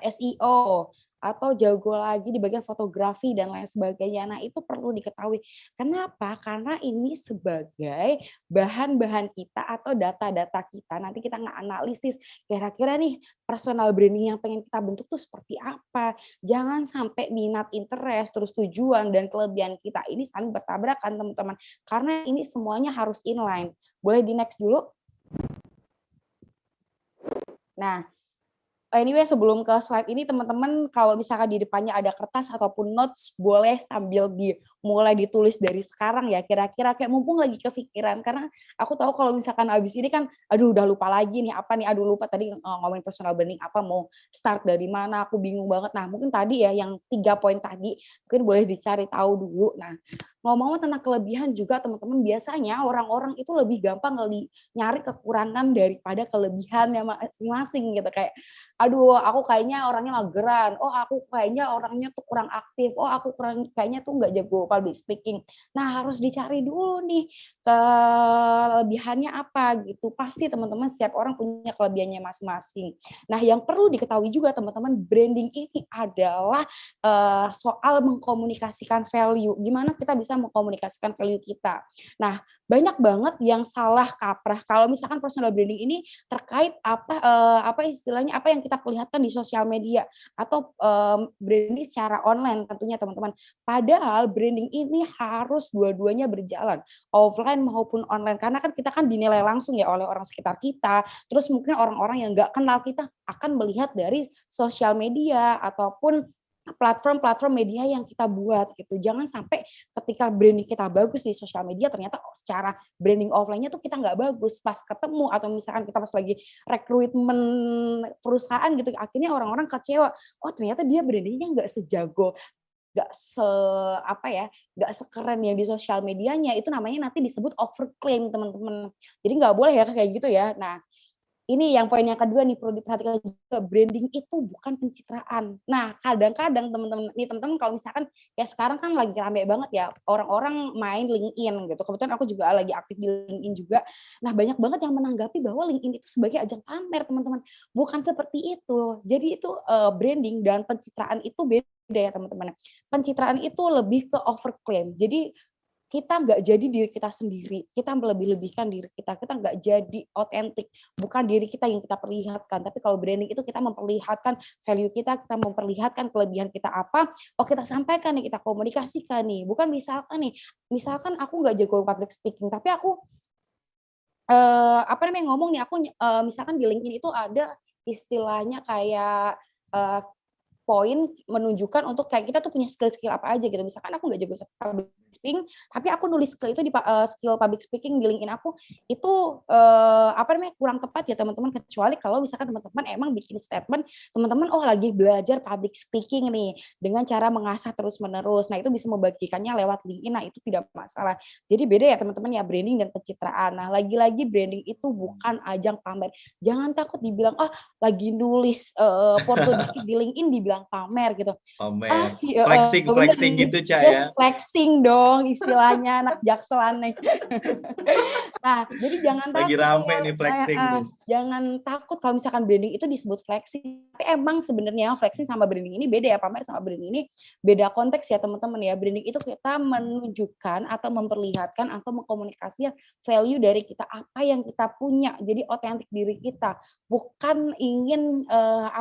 SEO, atau jago lagi di bagian fotografi dan lain sebagainya. Nah, itu perlu diketahui. Kenapa? Karena ini sebagai bahan-bahan kita atau data-data kita. Nanti kita nge-analisis kira-kira nih personal branding yang pengen kita bentuk tuh seperti apa. Jangan sampai minat, interest, terus tujuan dan kelebihan kita ini saling bertabrakan, teman-teman. Karena ini semuanya harus inline. Boleh di next dulu? Nah, anyway, sebelum ke slide ini teman-teman kalau misalkan di depannya ada kertas ataupun notes boleh sambil mulai ditulis dari sekarang ya kira-kira kayak mumpung lagi kepikiran karena aku tahu kalau misalkan abis ini kan aduh udah lupa lagi nih apa nih aduh lupa tadi ngomongin personal branding apa mau start dari mana aku bingung banget. Nah mungkin tadi ya yang 3 poin tadi mungkin boleh dicari tahu dulu. Nah Ngomong tentang kelebihan juga teman-teman, biasanya orang-orang itu lebih gampang nyari kekurangan daripada kelebihannya masing-masing gitu. Kayak, aduh aku kayaknya orangnya mageran, oh aku kayaknya orangnya tuh kurang aktif, oh aku kayaknya tuh nggak jago public speaking. Nah harus dicari dulu nih kelebihannya apa gitu. Pasti teman-teman setiap orang punya kelebihannya masing-masing. Nah yang perlu diketahui juga teman-teman, branding ini adalah soal mengkomunikasikan value. Gimana kita bisa mengkomunikasikan value kita. Nah banyak banget yang salah kaprah kalau misalkan personal branding ini terkait apa istilahnya, apa yang kita perlihatkan di sosial media atau branding secara online tentunya teman-teman. Padahal branding ini harus dua-duanya berjalan, offline maupun online, karena kan kita kan dinilai langsung ya oleh orang sekitar kita, terus mungkin orang-orang yang nggak kenal kita akan melihat dari sosial media ataupun platform-platform media yang kita buat gitu. Jangan sampai ketika branding kita bagus di sosial media ternyata secara branding offline-nya tuh kita nggak bagus, pas ketemu atau misalkan kita pas lagi rekrutmen perusahaan gitu, akhirnya orang-orang kecewa, oh ternyata dia brandingnya nggak sejago, nggak nggak sekeren yang di sosial medianya. Itu namanya nanti disebut overclaim teman-teman. Jadi nggak boleh ya kayak gitu ya. Nah ini yang poin yang kedua nih, perlu diperhatikan juga, branding itu bukan pencitraan. Nah, kadang-kadang teman-teman kalau misalkan ya sekarang kan lagi rame banget ya orang-orang main LinkedIn gitu. Kebetulan aku juga lagi aktif di LinkedIn juga. Nah, banyak banget yang menanggapi bahwa LinkedIn itu sebagai ajang pamer, teman-teman. Bukan seperti itu. Jadi itu branding dan pencitraan itu beda ya, teman-teman. Pencitraan itu lebih ke overclaim. Jadi kita nggak jadi diri kita sendiri, kita melebih-lebihkan diri kita nggak jadi otentik, bukan diri kita yang kita perlihatkan, tapi kalau branding itu kita memperlihatkan value kita memperlihatkan kelebihan kita apa, oh kita sampaikan nih, kita komunikasikan nih, bukan misalkan aku nggak jago public speaking, tapi aku ngomong nih, aku misalkan di LinkedIn itu ada istilahnya kayak poin menunjukkan untuk kayak kita tuh punya skill-skill apa aja gitu. Misalkan aku nggak jago public speaking, tapi aku nulis skill itu di skill public speaking di LinkedIn aku, itu kurang tepat ya teman-teman, kecuali kalau misalkan teman-teman emang bikin statement, teman-teman lagi belajar public speaking nih dengan cara mengasah terus-menerus. Nah, itu bisa membagikannya lewat LinkedIn. Nah, itu tidak masalah. Jadi beda ya teman-teman ya, branding dan pencitraan. Nah, lagi-lagi branding itu bukan ajang pamer. Jangan takut dibilang lagi nulis foto di LinkedIn dibilang pamer gitu. Pamer. Flexing gitu, Ca ya. Flexing dong istilahnya anak Jaksel aneh. Nah, jadi jangan takut. Lagi rame nih flexing. Jangan takut kalau misalkan branding itu disebut flexing. Tapi emang sebenarnya flexing sama branding ini beda ya, pamer sama branding ini beda konteks ya teman-teman ya. Branding itu kita menunjukkan atau memperlihatkan atau mengkomunikasikan value dari kita, apa yang kita punya. Jadi otentik diri kita, bukan ingin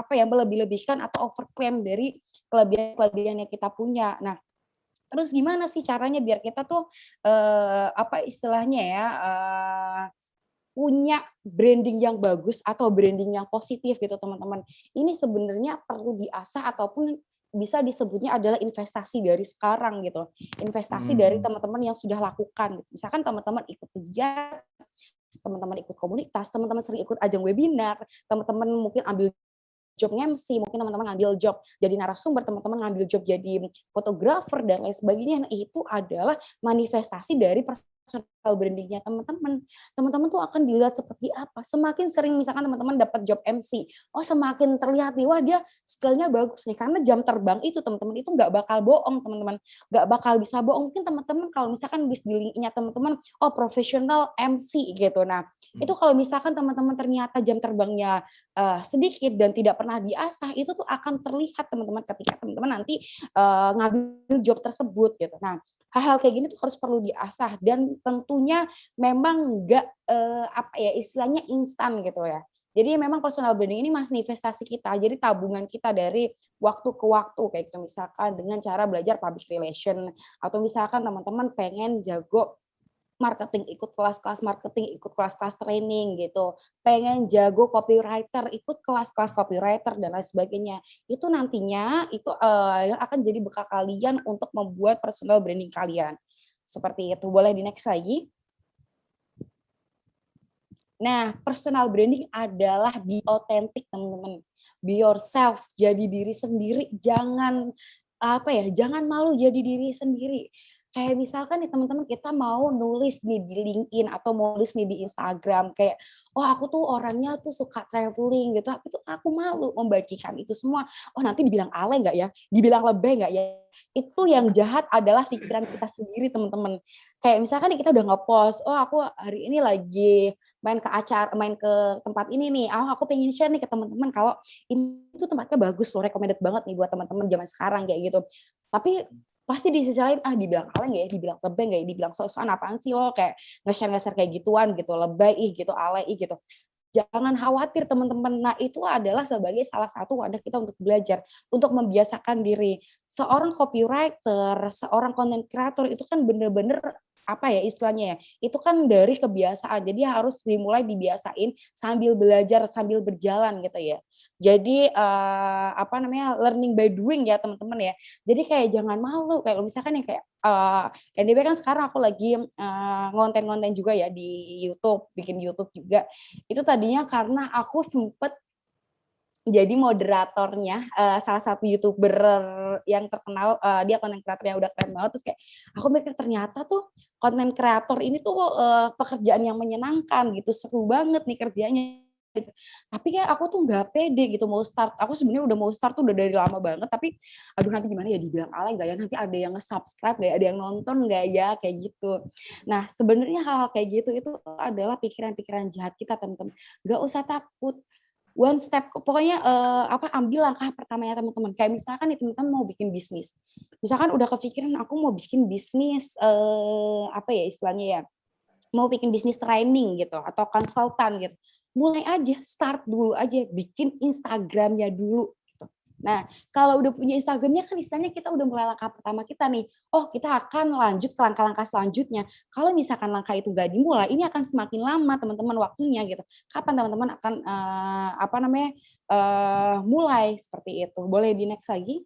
melebih-lebihkan atau overclaim dari kelebihan-kelebihan yang kita punya. Nah, terus gimana sih caranya biar kita tuh istilahnya ya punya branding yang bagus atau branding yang positif gitu teman-teman. Ini sebenarnya perlu diasah ataupun bisa disebutnya adalah investasi dari sekarang gitu. Investasi dari teman-teman yang sudah lakukan. Misalkan teman-teman ikut kegiatan, teman-teman ikut komunitas, teman-teman sering ikut ajang webinar, teman-teman mungkin ambil job MC, mungkin teman-teman ngambil job jadi narasumber, teman-teman ngambil job jadi fotografer dan lain sebagainya. Nah, itu adalah manifestasi dari personal brandingnya teman-teman. Teman-teman tuh akan dilihat seperti apa. Semakin sering misalkan teman-teman dapat job MC, semakin terlihat nih, wah dia skillnya bagus nih, karena jam terbang itu teman-teman itu nggak bakal bohong teman-teman, nggak bakal bisa bohong. Mungkin teman-teman kalau misalkan di link-nya teman-teman, profesional MC gitu. Nah, itu kalau misalkan teman-teman ternyata jam terbangnya sedikit dan tidak pernah diasah, itu tuh akan terlihat teman-teman ketika teman-teman nanti ngambil job tersebut gitu. Nah, hal-hal kayak gini tuh harus perlu diasah dan tentunya memang nggak istilahnya instan gitu ya. Jadi memang personal branding ini masih investasi kita, jadi tabungan kita dari waktu ke waktu kayak gitu, misalkan dengan cara belajar public relation, atau misalkan teman-teman pengen jago marketing, ikut kelas-kelas marketing, ikut kelas-kelas training gitu. Pengen jago copywriter, ikut kelas-kelas copywriter dan lain sebagainya. Itu nantinya itu yang akan jadi bekal kalian untuk membuat personal branding kalian. Seperti itu. Boleh di next lagi? Nah, personal branding adalah be authentic, teman-teman. Be yourself, jadi diri sendiri. Jangan jangan malu jadi diri sendiri. Kayak misalkan nih teman-teman kita mau nulis nih di LinkedIn atau mau nulis nih di Instagram kayak oh aku tuh orangnya tuh suka traveling gitu, tapi tuh aku malu membagikan itu semua. Oh nanti dibilang alay nggak ya? Dibilang lebay nggak ya? Itu yang jahat adalah pikiran kita sendiri teman-teman. Kayak misalkan nih kita udah nge-post, oh aku hari ini lagi main ke tempat ini nih, oh aku pengen share nih ke teman-teman kalau ini tuh tempatnya bagus loh, recommended banget nih buat teman-teman zaman sekarang kayak gitu. Tapi pasti di sisi lain dibilang alay nggak ya, dibilang lebay nggak ya, dibilang sok-sokan apaan sih lo kayak nge-share kayak gituan gitu, lebay gitu, alay gitu. Jangan khawatir teman-teman. Nah, itu adalah sebagai salah satu wadah kita untuk belajar, untuk membiasakan diri. Seorang copywriter, seorang content creator itu kan bener-bener apa ya istilahnya ya, itu kan dari kebiasaan. Jadi harus dimulai dibiasain sambil belajar, sambil berjalan gitu ya. Jadi learning by doing ya teman-teman ya. Jadi kayak jangan malu kayak misalkan yang kayak NDB kan sekarang aku lagi ngonten-ngonten juga ya di YouTube, bikin YouTube juga. Itu tadinya karena aku sempet jadi moderatornya salah satu YouTuber yang terkenal, dia konten kreator yang udah keren banget, terus kayak aku mikir ternyata tuh konten kreator ini tuh pekerjaan yang menyenangkan gitu, seru banget nih kerjanya gitu. Tapi kayak aku tuh nggak pede gitu mau start. Aku sebenarnya udah mau start tuh udah dari lama banget, tapi aduh nanti gimana ya, dibilang alay nggak ya, nanti ada yang nge-subscribe nggak ya, ada yang nonton nggak ya, kayak gitu. Nah sebenarnya hal kayak gitu itu adalah pikiran-pikiran jahat kita teman-teman. Nggak usah takut. One step, pokoknya ambil langkah pertamanya teman-teman. Kayak misalkan nih teman-teman mau bikin bisnis, misalkan udah kepikiran aku mau bikin bisnis istilahnya ya, mau bikin bisnis training gitu atau konsultan gitu, mulai aja, start dulu aja, bikin Instagramnya dulu. Nah, kalau udah punya Instagramnya kan istilahnya kita udah mulai langkah pertama kita nih. Oh, kita akan lanjut ke langkah-langkah selanjutnya. Kalau misalkan langkah itu nggak dimulai, ini akan semakin lama teman-teman waktunya gitu. Kapan teman-teman akan mulai seperti itu? Boleh di next lagi?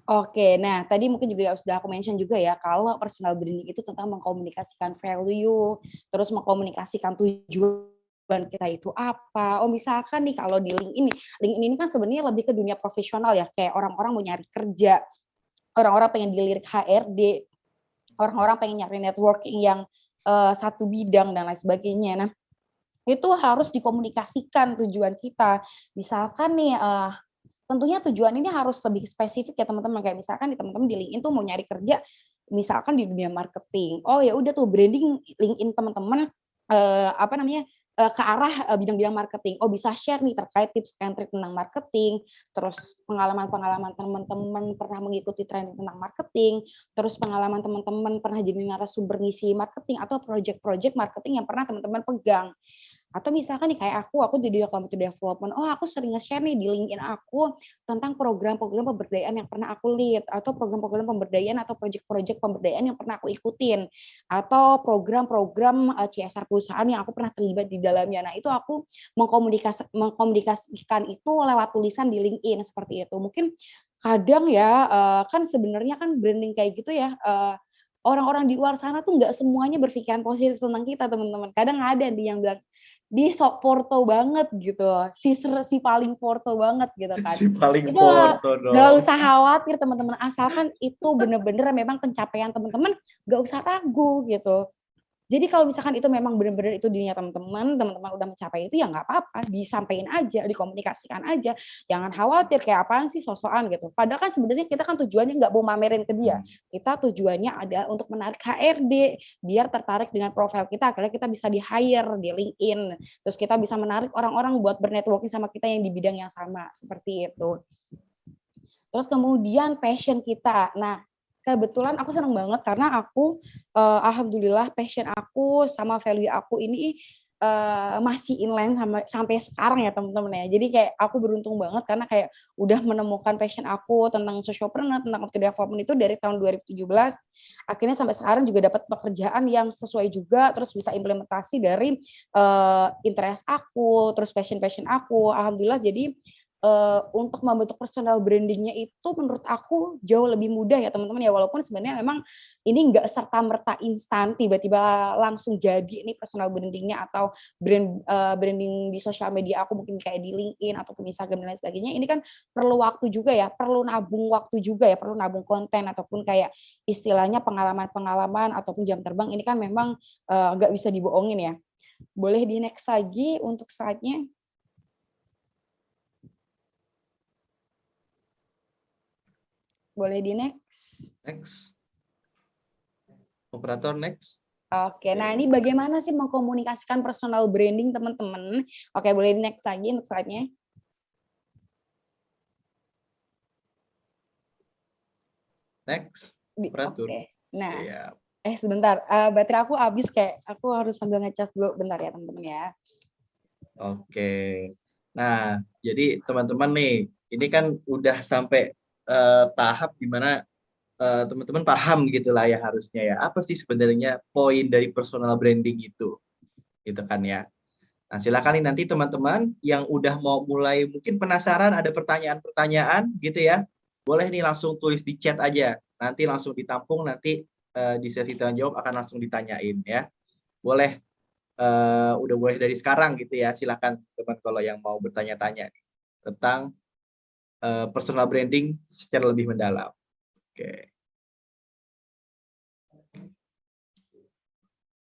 Oke, nah tadi mungkin juga sudah aku mention juga ya, kalau personal branding itu tentang mengkomunikasikan value, terus mengkomunikasikan tujuan kita itu apa. Oh misalkan nih kalau di LinkedIn ini kan sebenarnya lebih ke dunia profesional ya, kayak orang-orang mau nyari kerja, orang-orang pengen dilirik HRD, orang-orang pengen nyari networking yang satu bidang dan lain sebagainya. Nah itu harus dikomunikasikan tujuan kita. Misalkan nih tentunya tujuan ini harus lebih spesifik ya teman-teman. Kayak misalkan di teman-teman di LinkedIn tuh mau nyari kerja, misalkan di dunia marketing. Oh ya udah tuh branding LinkedIn teman-teman ke arah bidang-bidang marketing. Oh bisa share nih terkait tips and trik tentang marketing, terus pengalaman-pengalaman teman-teman pernah mengikuti training tentang marketing, terus pengalaman teman-teman pernah jadi narasumber ngisi marketing atau project-project marketing yang pernah teman-teman pegang. Atau misalkan nih kayak aku di dunia community development, oh aku sering nge-share nih di LinkedIn aku tentang program-program pemberdayaan yang pernah aku lead, atau program-program pemberdayaan atau project-project pemberdayaan yang pernah aku ikutin, atau program-program CSR perusahaan yang aku pernah terlibat di dalamnya. Nah itu aku mengkomunikasikan itu lewat tulisan di LinkedIn seperti itu. Mungkin kadang ya kan sebenarnya kan branding kayak gitu ya, orang-orang di luar sana tuh nggak semuanya berpikiran positif tentang kita teman-teman. Kadang ada yang bilang dia sok porto banget gitu, si paling porto banget gitu kan. Si paling itu porto dong. Gak usah khawatir teman-teman, asalkan itu bener-bener memang pencapaian teman-teman, gak usah ragu gitu. Jadi kalau misalkan itu memang benar-benar itu dirinya teman-teman udah mencapai itu ya nggak apa-apa, disampaikan aja, dikomunikasikan aja, jangan khawatir kayak apaan sih sosokan gitu. Padahal kan sebenarnya kita kan tujuannya nggak mau mamerin ke dia, kita tujuannya adalah untuk menarik HRD biar tertarik dengan profil kita, akhirnya kita bisa di hire di LinkedIn, terus kita bisa menarik orang-orang buat bernetworking sama kita yang di bidang yang sama seperti itu. Terus kemudian passion kita, nah kebetulan aku senang banget karena aku alhamdulillah passion aku sama value aku ini masih inline sampai sekarang ya teman-teman ya. Jadi kayak aku beruntung banget karena kayak udah menemukan passion aku tentang socialpreneur, tentang community development itu dari tahun 2017. Akhirnya sampai sekarang juga dapat pekerjaan yang sesuai juga, terus bisa implementasi dari interest aku, terus passion aku. Alhamdulillah jadi untuk membentuk personal brandingnya itu menurut aku jauh lebih mudah ya teman-teman ya, walaupun sebenarnya memang ini nggak serta-merta instan tiba-tiba langsung jadi nih personal brandingnya atau branding di sosial media aku mungkin kayak di LinkedIn ataupun Instagram dan lain sebagainya. Ini kan perlu waktu juga ya, perlu nabung waktu juga ya, perlu nabung konten ataupun kayak istilahnya pengalaman-pengalaman ataupun jam terbang. Ini kan memang nggak bisa dibohongin ya. Boleh di next lagi untuk slide-nya. Boleh di next. Next. Operator next. Oke, nah ini bagaimana sih mengkomunikasikan personal branding teman-teman? Oke, boleh di next lagi untuk slide-nya. Next. Operator. Oke. Nah, Siap. sebentar, baterai aku habis, kayak aku harus sambil ngecas dulu, bentar ya teman-teman ya. Oke. Nah, jadi teman-teman nih, ini kan udah sampai tahap di mana teman-teman paham gitulah ya harusnya ya. Apa sih sebenarnya poin dari personal branding itu? Gitu kan ya. Nah, silakan nih nanti teman-teman yang udah mau mulai mungkin penasaran ada pertanyaan-pertanyaan gitu ya. Boleh nih langsung tulis di chat aja. Nanti langsung ditampung, nanti di sesi tanya jawab akan langsung ditanyain ya. Boleh udah boleh dari sekarang gitu ya. Silakan teman kalau yang mau bertanya-tanya tentang personal branding secara lebih mendalam. Oke.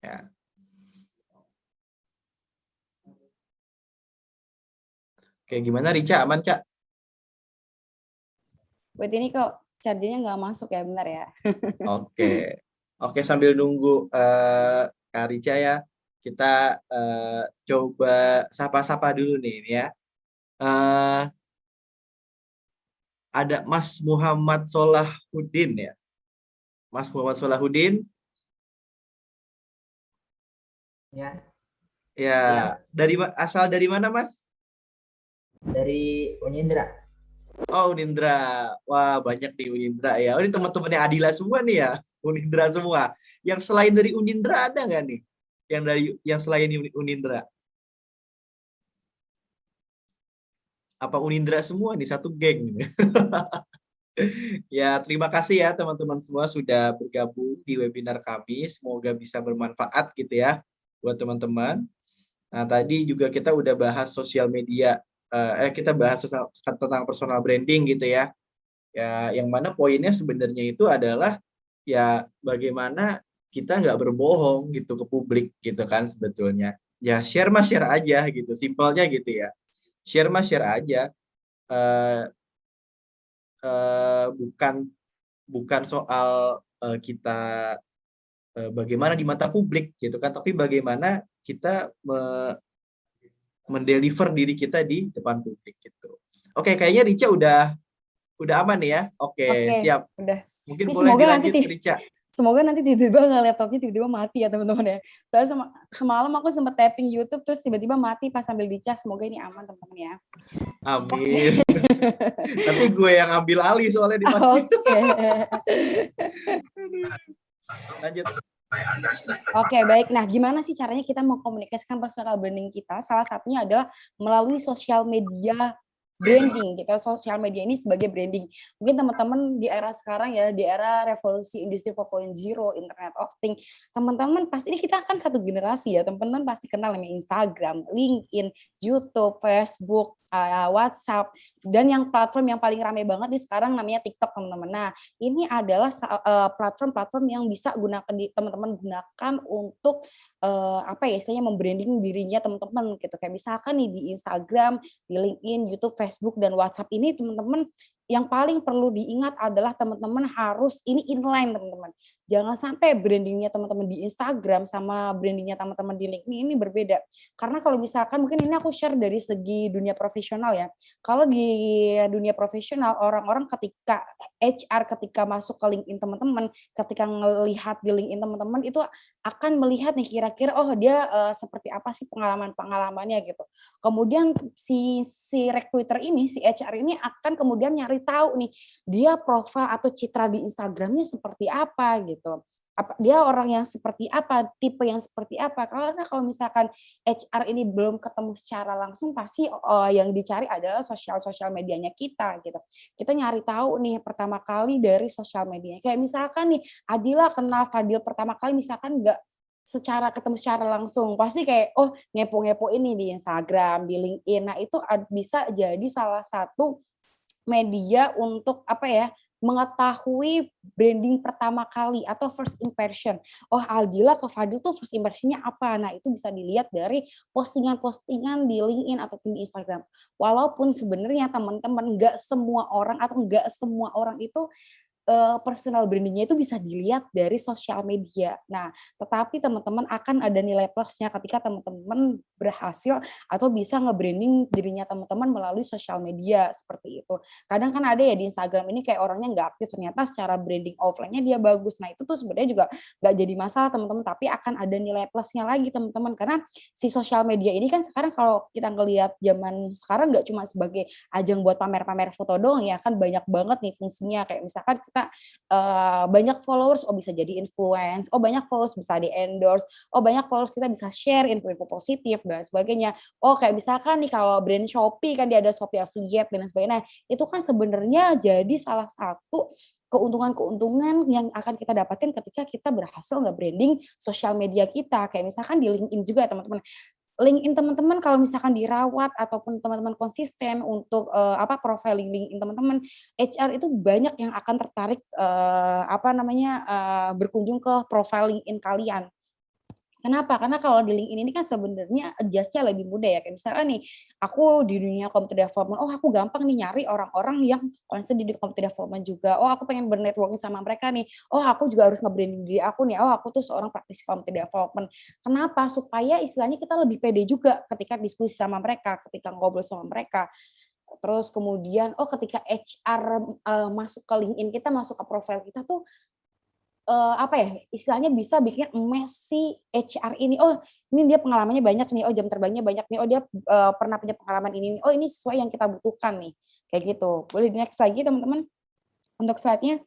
Ya. Oke, gimana Rica? Aman, Cak? Buat ini kok chargernya nggak masuk ya, bentar ya. Oke. Oke, sambil nunggu Kak Rica ya, kita coba sapa-sapa dulu nih ya. Ada Mas Muhammad Solahuddin ya. Mas Muhammad Solahuddin. Ya. Ya, asal dari mana, Mas? Dari Unindra. Oh, Unindra. Wah, banyak di Unindra ya. Oh, ini teman-temannya Adila semua nih ya. Unindra semua. Yang selain dari Unindra ada nggak nih? Yang selain Unindra? Apa Unindra semua nih satu geng? Ya, terima kasih ya teman-teman semua sudah bergabung di webinar kami. Semoga bisa bermanfaat gitu ya buat teman-teman. Nah, tadi juga kita udah bahas sosial media. Kita bahas tentang personal branding gitu ya. Ya, yang mana poinnya sebenarnya itu adalah ya bagaimana kita nggak berbohong gitu ke publik gitu kan sebetulnya. Ya share mas share aja gitu, simpelnya gitu ya. Share mas share aja. Bukan soal kita bagaimana di mata publik gitu kan, tapi bagaimana kita mendeliver diri kita di depan publik gitu. Oke, kayaknya Rica udah aman nih ya. Oke, siap. Udah. Mungkin Ini boleh dilanjut Rica. Semoga nanti tiba-tiba laptopnya tiba-tiba mati ya teman-teman ya. Soalnya semalam aku sempat tapping YouTube terus tiba-tiba mati pas sambil dicas. Semoga ini aman teman-teman ya. Amin. Nanti gue yang ambil alih soalnya di pasti. Oke. Lanjut. Oke, baik. Nah, gimana sih caranya kita mengkomunikasikan personal branding kita? Salah satunya adalah melalui sosial media branding. Kita sosial media ini sebagai branding. Mungkin teman-teman di era sekarang ya, di era revolusi industri 4.0, Internet of Things, teman-teman pasti ini kita akan satu generasi ya. Teman-teman pasti kenal namanya Instagram, LinkedIn, YouTube, Facebook, WhatsApp, dan yang platform yang paling ramai banget nih sekarang namanya TikTok, teman-teman. Nah, ini adalah platform-platform yang bisa teman-teman gunakan untuk apa ya istilahnya membranding dirinya teman-teman gitu. Kayak misalkan nih di Instagram, di LinkedIn, YouTube, Facebook, dan WhatsApp ini teman-teman yang paling perlu diingat adalah teman-teman harus ini inline teman-teman. Jangan sampai brandingnya teman-teman di Instagram sama brandingnya teman-teman di LinkedIn ini berbeda. Karena kalau misalkan mungkin ini aku share dari segi dunia profesional ya. Kalau di dunia profesional orang-orang ketika HR ketika masuk ke LinkedIn teman-teman, ketika ngelihat di LinkedIn teman-teman itu akan melihat nih kira-kira oh dia seperti apa sih pengalaman-pengalamannya gitu. Kemudian si recruiter ini, si HR ini akan kemudian nyari tahu nih dia profil atau citra di Instagramnya seperti apa gitu. dia orang yang seperti apa, tipe yang seperti apa. Karena kalau misalkan HR ini belum ketemu secara langsung, pasti yang dicari adalah sosial medianya kita gitu. Kita nyari tahu nih pertama kali dari sosial medianya. Kayak misalkan nih Adila kenal Fadil pertama kali misalkan nggak ketemu secara langsung, pasti kayak ngepo-ngepo ini di Instagram, di LinkedIn. Nah itu bisa jadi salah satu media untuk mengetahui branding pertama kali atau first impression. Aldila ke Fadil tuh first impressionnya apa? Nah itu bisa dilihat dari postingan-postingan di LinkedIn ataupun di Instagram. Walaupun sebenarnya teman-teman nggak semua orang itu personal branding-nya itu bisa dilihat dari sosial media. Nah, tetapi teman-teman akan ada nilai plusnya ketika teman-teman berhasil atau bisa nge-branding dirinya teman-teman melalui sosial media seperti itu. Kadang kan ada ya di Instagram ini kayak orangnya nggak aktif, ternyata secara branding offline-nya dia bagus. Nah, itu tuh sebenarnya juga nggak jadi masalah teman-teman, tapi akan ada nilai plusnya lagi teman-teman. Karena si sosial media ini kan sekarang kalau kita ngelihat zaman sekarang nggak cuma sebagai ajang buat pamer-pamer foto doang ya, kan banyak banget nih fungsinya. Kayak misalkan kita banyak followers, bisa jadi influence, banyak followers bisa di endorse, banyak followers kita bisa share info-info positif dan sebagainya. Kayak misalkan nih kalau brand Shopee kan dia ada Shopee Affiliate dan sebagainya. Nah, itu kan sebenarnya jadi salah satu keuntungan-keuntungan yang akan kita dapatkan ketika kita berhasil nge-branding sosial media kita. Kayak misalkan di LinkedIn juga teman-teman. LinkedIn teman-teman kalau misalkan dirawat ataupun teman-teman konsisten untuk profiling LinkedIn teman-teman, HR itu banyak yang akan tertarik berkunjung ke profile LinkedIn kalian. Kenapa? Karena kalau di LinkedIn ini kan sebenarnya adjust-nya lebih mudah ya. Kayak misalnya nih, aku di dunia computer development, aku gampang nih nyari orang-orang yang concern di computer development juga. Aku pengen bernetworking sama mereka nih. Aku juga harus nge-branding diri aku nih. Aku tuh seorang praktisi computer development. Kenapa? Supaya istilahnya kita lebih pede juga ketika diskusi sama mereka, ketika ngobrol sama mereka. Terus kemudian, ketika HR masuk ke LinkedIn kita, masuk ke profil kita tuh, istilahnya bisa bikin emes si HR ini. Ini dia pengalamannya banyak nih. Jam terbangnya banyak nih. Dia pernah punya pengalaman ini. Ini sesuai yang kita butuhkan nih. Kayak gitu. Boleh di next lagi teman-teman untuk slide-nya.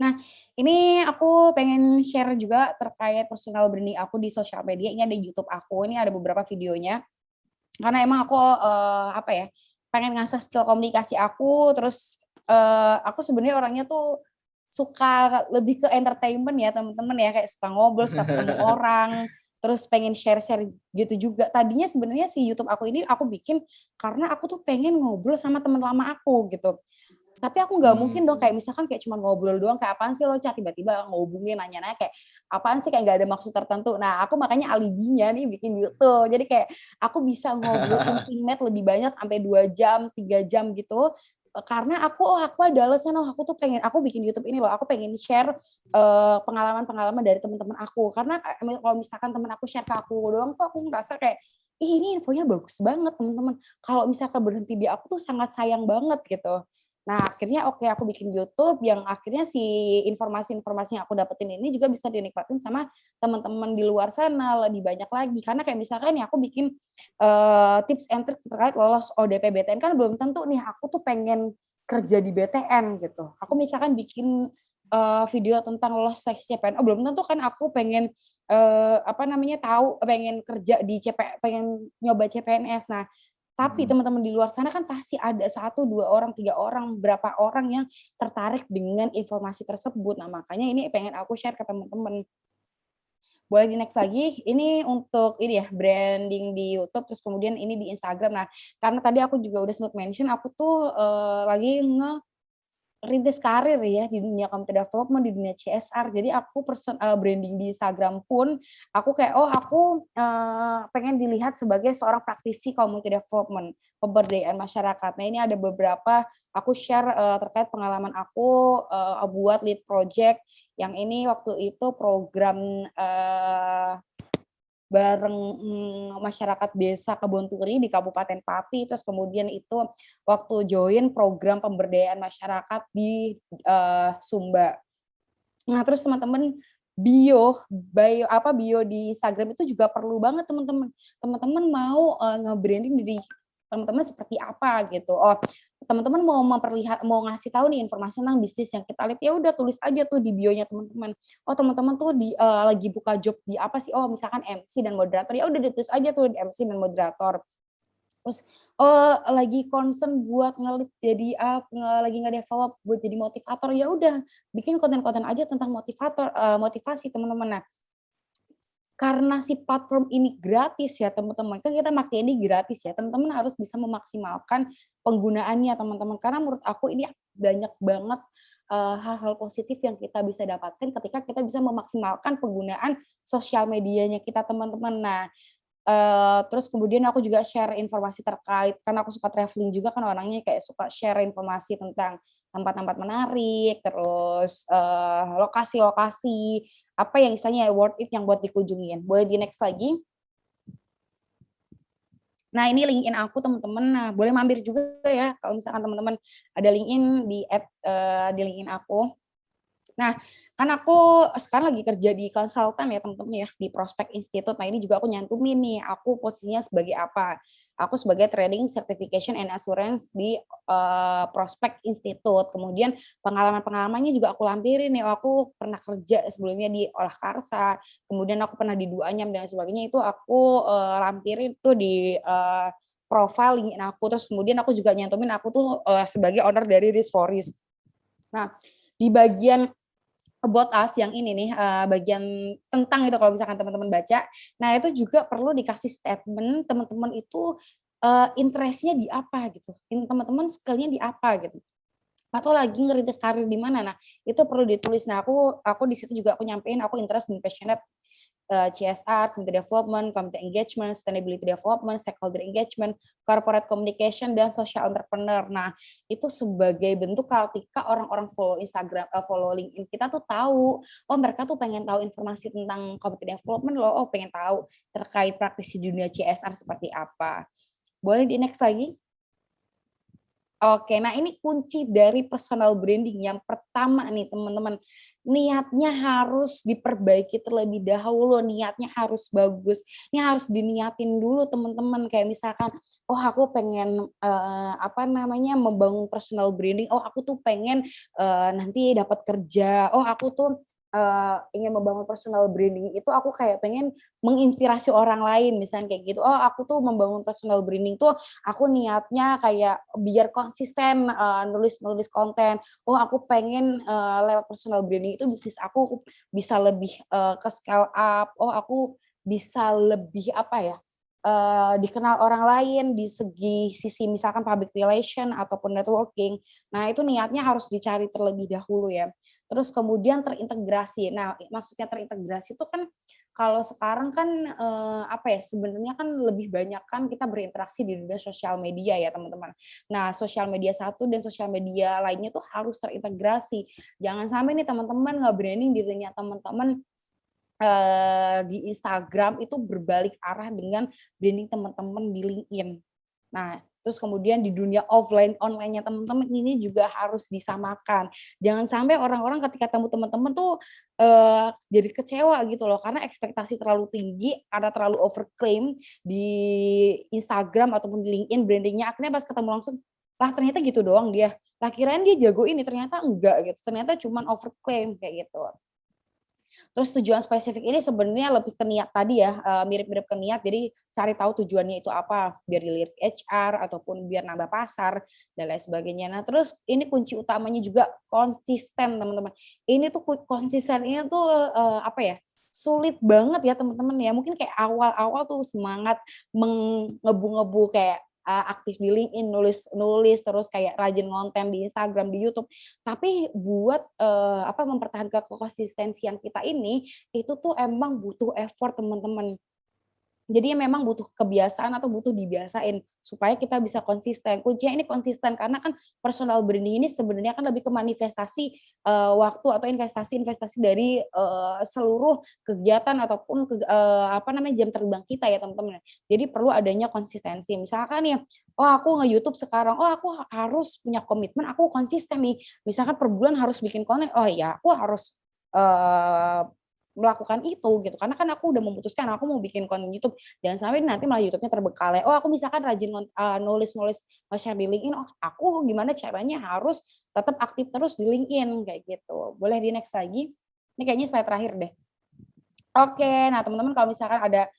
Nah, ini aku pengen share juga terkait personal branding aku di sosial media. Ini ada YouTube aku. Ini ada beberapa videonya. Karena emang aku pengen ngasah skill komunikasi aku. Terus aku sebenarnya orangnya tuh suka lebih ke entertainment ya teman-teman ya, kayak suka ngobrol, suka ketemu orang, terus pengen share-share gitu juga. Tadinya sebenarnya si YouTube aku ini aku bikin karena aku tuh pengen ngobrol sama teman lama aku gitu. Tapi aku nggak mungkin dong kayak misalkan kayak cuma ngobrol doang, kayak apaan sih lo Ca, tiba-tiba ngehubungin nanya-nanya kayak apaan sih, kayak nggak ada maksud tertentu. Nah aku makanya alibinya nih bikin YouTube. Jadi kayak aku bisa ngobrol intimate lebih banyak sampai 2 jam, 3 jam gitu. Karena aku ada alasan, aku tuh pengen, aku bikin YouTube ini loh, aku pengen share pengalaman-pengalaman dari teman-teman aku. Karena kalau misalkan teman aku share ke aku doang tuh aku ngerasa kayak, ini infonya bagus banget teman-teman. Kalau misalkan berhenti di aku tuh sangat sayang banget gitu. Nah akhirnya aku bikin YouTube yang akhirnya si informasi-informasi yang aku dapetin ini juga bisa dinikmatin sama teman-teman di luar sana lebih banyak lagi. Karena kayak misalkan nih aku bikin tips and trick terkait lolos ODP BTN, kan belum tentu nih aku tuh pengen kerja di BTN gitu. Aku misalkan bikin video tentang lolos seleksi CPNS, belum tentu kan aku pengen tahu pengen kerja di pengen nyoba CPNS. Nah, tapi teman-teman di luar sana kan pasti ada 1, 2 orang, 3 orang, berapa orang yang tertarik dengan informasi tersebut. Nah, makanya ini pengen aku share ke teman-teman. Boleh di next lagi. Ini untuk ini ya, branding di YouTube, terus kemudian ini di Instagram. Nah, karena tadi aku juga udah sempat mention, aku tuh lagi rintis karir ya di dunia computer development, di dunia CSR. Jadi aku branding di Instagram pun aku kayak aku pengen dilihat sebagai seorang praktisi community development, pemberdayaan masyarakat. Nah, ini ada beberapa aku share terkait pengalaman aku buat lead project yang ini waktu itu program bareng masyarakat desa Kebonturi di Kabupaten Pati, terus kemudian itu waktu join program pemberdayaan masyarakat di Sumba. Nah, terus teman-teman bio di Instagram itu juga perlu banget teman-teman. Teman-teman mau nge-branding diri teman-teman seperti apa gitu. teman-teman mau ngasih tahu nih informasi tentang bisnis yang kita lihat, ya udah tulis aja tuh di bio-nya teman-teman. Oh, teman-teman tuh lagi buka job di apa sih? Oh, misalkan MC dan moderator. Ya udah ditulis aja tuh di MC dan moderator. Terus lagi concern buat jadi lagi nge-develop buat jadi motivator, ya udah bikin konten-konten aja tentang motivasi teman-teman. Nah, karena si platform ini gratis ya teman-teman, kan kita pakai ini gratis ya, teman-teman harus bisa memaksimalkan penggunaannya teman-teman, karena menurut aku ini banyak banget hal-hal positif yang kita bisa dapatkan ketika kita bisa memaksimalkan penggunaan sosial medianya kita teman-teman. Nah, terus kemudian aku juga share informasi terkait, karena aku suka traveling juga kan orangnya, kayak suka share informasi tentang tempat-tempat menarik, terus lokasi-lokasi apa yang istilahnya worth it yang buat dikunjungin. Boleh di next lagi. Nah, ini LinkedIn aku teman-teman. Nah, boleh mampir juga ya kalau misalkan teman-teman ada LinkedIn di LinkedIn aku. Nah, kan aku sekarang lagi kerja di konsultan ya teman-teman ya, di Prospect Institute. Nah, ini juga aku nyantumin nih, aku posisinya sebagai apa. Aku sebagai Trading Certification and Assurance di Prospect Institute. Kemudian pengalaman-pengalamannya juga aku lampirin nih. Aku pernah kerja sebelumnya di Olah Karsa, kemudian aku pernah di Duanyam dan sebagainya, itu aku lampirin tuh di profile LinkedIn aku. Terus kemudian aku juga nyantumin aku tuh sebagai owner dari Risk for Risk. Nah, di bagian about us yang ini nih, bagian tentang itu kalau misalkan teman-teman baca, nah itu juga perlu dikasih statement teman-teman itu interest-nya di apa gitu, teman-teman skill-nya di apa gitu, atau lagi ngerintis karir di mana. Nah, itu perlu ditulis. Nah, aku di situ juga aku nyampein aku interest dan passionate CSR, community development, community engagement, sustainability development, stakeholder engagement, corporate communication, dan social entrepreneur. Nah, itu sebagai bentuk ketika orang-orang follow Instagram, follow LinkedIn kita tuh tahu, oh mereka tuh pengen tahu informasi tentang community development loh, oh pengen tahu terkait praktisi dunia CSR seperti apa. Boleh di next lagi? Oke, nah ini kunci dari personal branding. Yang pertama nih teman-teman, niatnya harus diperbaiki terlebih dahulu, niatnya harus bagus. Ini harus diniatin dulu teman-teman, kayak misalkan, oh aku pengen membangun personal branding, oh aku tuh pengen nanti dapat kerja, oh aku tuh ingin membangun personal branding itu aku kayak pengen menginspirasi orang lain misalnya kayak gitu. Oh, aku tuh membangun personal branding tuh aku niatnya kayak biar konsisten nulis konten. Oh, aku pengen lewat personal branding itu bisnis aku bisa lebih ke scale up. Oh, aku bisa lebih dikenal orang lain di sisi misalkan public relation ataupun networking. Nah, itu niatnya harus dicari terlebih dahulu ya. Terus kemudian terintegrasi. Nah, maksudnya terintegrasi itu kan kalau sekarang kan sebenarnya kan lebih banyak kan kita berinteraksi di dunia sosial media ya teman-teman. Nah, sosial media satu dan sosial media lainnya tuh harus terintegrasi. Jangan sampai nih teman-teman nge-branding dirinya teman-teman di Instagram itu berbalik arah dengan branding teman-teman di LinkedIn. Nah, terus kemudian di dunia offline, online-nya teman-teman ini juga harus disamakan. Jangan sampai orang-orang ketika temu teman-teman tuh jadi kecewa gitu loh, karena ekspektasi terlalu tinggi, ada terlalu overclaim di Instagram ataupun di LinkedIn brandingnya, akhirnya pas ketemu langsung, lah ternyata gitu doang dia. Lah kirain dia jago ini, ternyata enggak gitu. Ternyata cuman overclaim kayak gitu. Terus tujuan spesifik ini sebenarnya lebih ke niat tadi ya, mirip-mirip ke niat, jadi cari tahu tujuannya itu apa, biar dilirik HR ataupun biar nambah pasar dan lain sebagainya. Nah, terus ini kunci utamanya juga konsisten, teman-teman. Ini tuh konsistennya tuh sulit banget ya teman-teman ya. Mungkin kayak awal-awal tuh semangat ngebu-ngebu kayak aktif di LinkedIn, nulis terus kayak rajin konten di Instagram, di YouTube. Tapi buat mempertahankan konsistensian kita ini, itu tuh emang butuh effort teman-teman. Jadi memang butuh kebiasaan atau butuh dibiasain supaya kita bisa konsisten. Kuncinya ini konsisten karena kan personal branding ini sebenarnya kan lebih ke manifestasi waktu atau investasi dari seluruh kegiatan ataupun jam terbang kita ya teman-teman. Jadi perlu adanya konsistensi. Misalkan ya, oh aku nge-YouTube sekarang, oh aku harus punya komitmen, aku konsisten nih. Misalkan per bulan harus bikin konten, oh ya aku harus melakukan itu gitu, karena kan aku udah memutuskan aku mau bikin konten YouTube, jangan sampai nanti malah YouTube-nya terbengkalai. Oh aku misalkan rajin nulis-nulis share di LinkedIn, oh aku gimana caranya harus tetap aktif terus di LinkedIn kayak gitu. Boleh di next lagi? Ini kayaknya slide terakhir deh. Oke, nah teman-teman kalau misalkan ada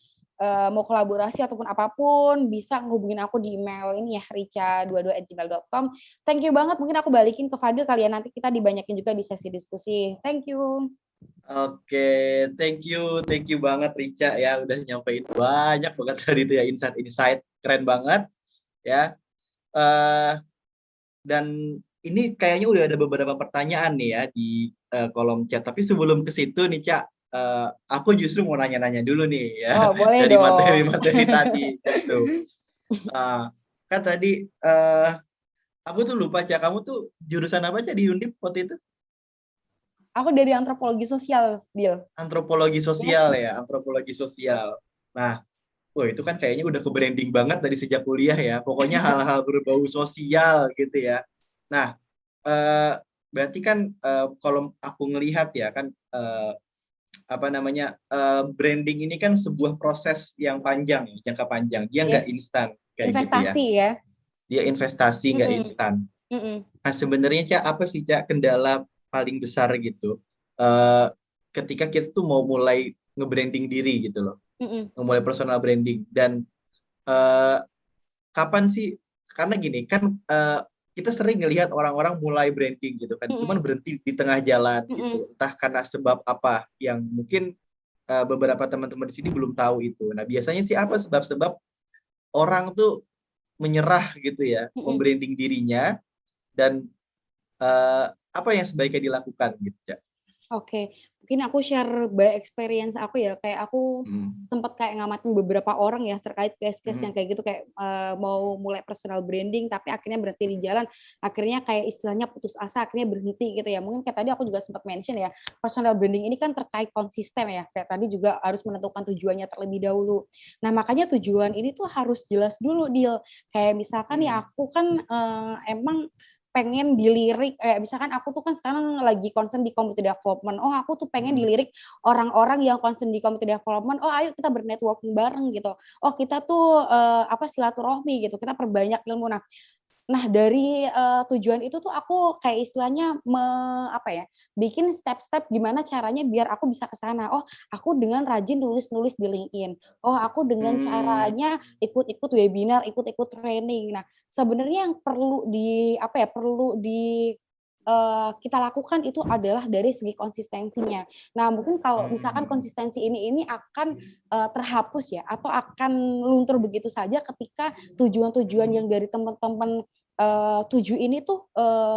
mau kolaborasi ataupun apapun bisa ngehubungin aku di email ini ya richa22@gmail.com. Thank you banget, mungkin aku balikin ke Fadil kalian, nanti kita dibanyakin juga di sesi diskusi. Thank you. Oke, thank you banget Rica ya udah nyampein banyak banget tadi itu ya insight keren banget ya. Dan ini kayaknya udah ada beberapa pertanyaan nih ya di kolom chat. Tapi sebelum ke situ nih Cak, aku justru mau nanya-nanya dulu nih ya Oh, boleh dari dong. materi-materi tadi gitu. Kan tadi aku tuh lupa Cak, kamu tuh jurusan apa Cak di Undip waktu itu? Aku dari antropologi sosial, Dil. Antropologi sosial ya, antropologi sosial. Nah, itu kan kayaknya udah ke-branding banget dari sejak kuliah ya. Pokoknya hal-hal berbau sosial gitu ya. Nah, berarti kan kalau aku ngelihat ya kan branding ini kan sebuah proses yang panjang, jangka panjang. Dia nggak instan kayak investasi gitu ya. ya. Dia investasi nggak instan. Nah, sebenarnya Cak, apa sih Cak kendala paling besar gitu ketika kita tuh mau mulai nge-branding diri gitu loh. Memulai personal branding dan kapan sih, karena gini kan kita sering ngelihat orang-orang mulai branding gitu kan, cuman berhenti di tengah jalan gitu, entah karena sebab apa yang mungkin beberapa teman-teman di sini belum tahu itu. Nah biasanya sih apa sebab-sebab orang tuh menyerah gitu ya, membranding dirinya dan apa yang sebaiknya dilakukan gitu ya. Oke, mungkin aku share by experience aku ya, kayak aku sempat kayak ngamatin beberapa orang ya terkait case-case yang kayak gitu, kayak mau mulai personal branding tapi akhirnya berhenti di jalan, akhirnya kayak istilahnya putus asa, akhirnya berhenti gitu ya. Mungkin kayak tadi aku juga sempat mention ya, personal branding ini kan terkait konsisten ya, kayak tadi juga harus menentukan tujuannya terlebih dahulu. Nah makanya tujuan ini tuh harus jelas dulu, Dil. Kayak misalkan ya aku kan emang pengen dilirik, misalkan aku tuh kan sekarang lagi concern di community development. Oh, aku tuh pengen dilirik orang-orang yang concern di community development. Oh, ayo kita bernetworking bareng gitu. Oh, kita tuh silaturahmi gitu. Kita perbanyak ilmu. Nah dari tujuan itu tuh aku kayak istilahnya bikin step-step gimana caranya biar aku bisa ke sana. Oh, aku dengan rajin nulis-nulis di LinkedIn. Oh, aku dengan caranya ikut-ikut webinar, ikut-ikut training. Nah, sebenarnya yang perlu kita lakukan itu adalah dari segi konsistensinya. Nah, mungkin kalau misalkan konsistensi ini akan terhapus ya, atau akan luntur begitu saja ketika tujuan-tujuan yang dari teman-teman tuju ini tuh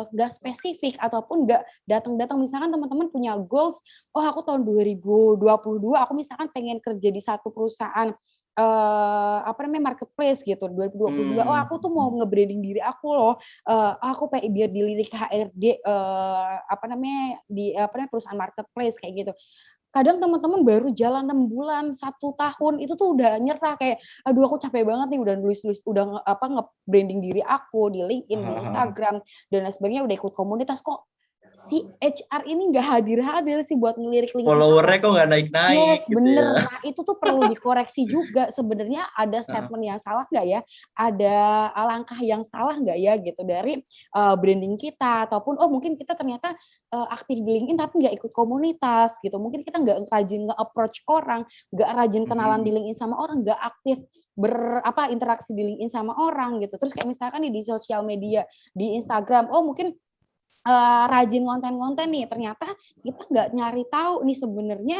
nggak spesifik ataupun nggak datang-datang. Misalkan teman-teman punya goals, oh aku tahun 2022 aku misalkan pengen kerja di satu perusahaan marketplace gitu 2022. Oh aku tuh mau nge-branding diri aku loh. Aku biar dilirik HRD perusahaan marketplace kayak gitu. Kadang teman-teman baru jalan 6 bulan, 1 tahun itu tuh udah nyerah kayak aduh aku capek banget nih udah nulis-nulis udah nge-branding diri aku di LinkedIn, di Instagram dan lain sebagainya, udah ikut komunitas, kok si HR ini nggak hadir-hadir sih buat ngelirik LinkedIn. Followernya kok nggak naik-naik. Yes, gitu bener. Ya. Nah, itu tuh perlu dikoreksi juga. Sebenarnya ada statement yang salah nggak ya? Ada langkah yang salah nggak ya gitu dari branding kita, ataupun mungkin kita ternyata aktif di LinkedIn tapi nggak ikut komunitas gitu. Mungkin kita nggak rajin nge-approach orang, nggak rajin kenalan di LinkedIn sama orang, nggak aktif interaksi di LinkedIn sama orang gitu. Terus kayak misalkan di sosial media, di Instagram, mungkin rajin konten-konten nih, ternyata kita nggak nyari tahu nih sebenarnya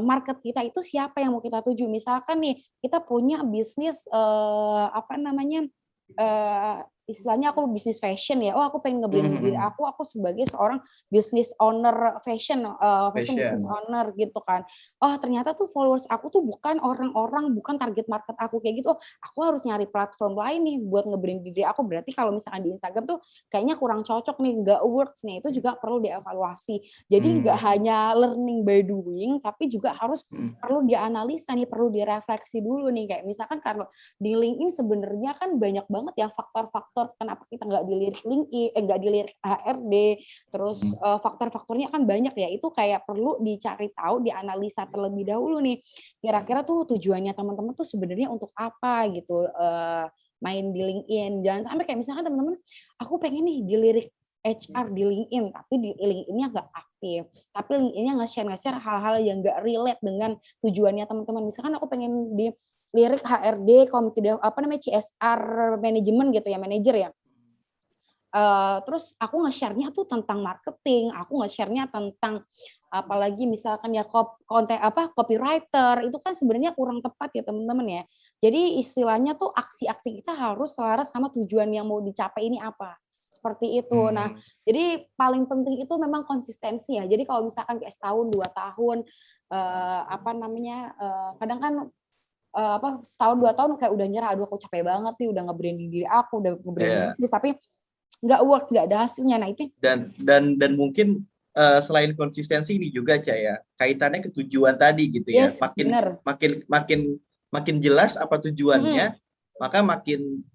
market kita itu siapa yang mau kita tuju. Misalkan nih kita punya bisnis istilahnya aku bisnis fashion ya. Oh aku pengen nge-branding diri aku sebagai seorang business owner fashion business owner gitu kan. Oh ternyata tuh followers aku tuh bukan orang-orang, bukan target market aku kayak gitu. Oh aku harus nyari platform lain nih buat nge-branding diri aku. Berarti kalau misalkan di Instagram tuh kayaknya kurang cocok nih, nggak works nih. Itu juga perlu dievaluasi. Jadi nggak hanya learning by doing, tapi juga harus perlu dianalisa nih, perlu direfleksi dulu nih. Kayak misalkan kalau di LinkedIn sebenarnya kan banyak banget ya faktor-faktor faktor kenapa kita nggak dilirik LinkedIn, nggak dilirik HRD, terus faktor-faktornya kan banyak ya. Itu kayak perlu dicari tahu, dianalisa terlebih dahulu nih. Kira-kira tuh tujuannya teman-teman tuh sebenarnya untuk apa gitu, main di LinkedIn. Jangan sampai kayak misalkan teman-teman, aku pengen nih dilirik HR di LinkedIn, tapi di LinkedIn-nya nggak aktif. Tapi LinkedIn-nya nge-share hal-hal yang nggak relate dengan tujuannya teman-teman. Misalkan aku pengen dilirik HRD, komite CSR manajemen gitu ya, manajer ya. Terus aku nge-share-nya tuh tentang marketing, aku nge-share-nya tentang apalagi misalkan ya konten copywriter, itu kan sebenarnya kurang tepat ya teman-teman ya. Jadi istilahnya tuh aksi-aksi kita harus selaras sama tujuan yang mau dicapai ini apa. Seperti itu. Nah, jadi paling penting itu memang konsistensi ya. Jadi kalau misalkan kayak setahun, 2 tahun, kadang kan setahun 2 tahun kayak udah nyerah, aduh aku capek banget nih, udah nge-branding diri aku, udah nge-branding bisnis, tapi nggak work, nggak ada hasilnya. Nah itu. Dan mungkin selain konsistensi ini juga Ca ya, kaitannya ke tujuan tadi gitu ya. Yes, bener. Makin jelas apa tujuannya, maka makin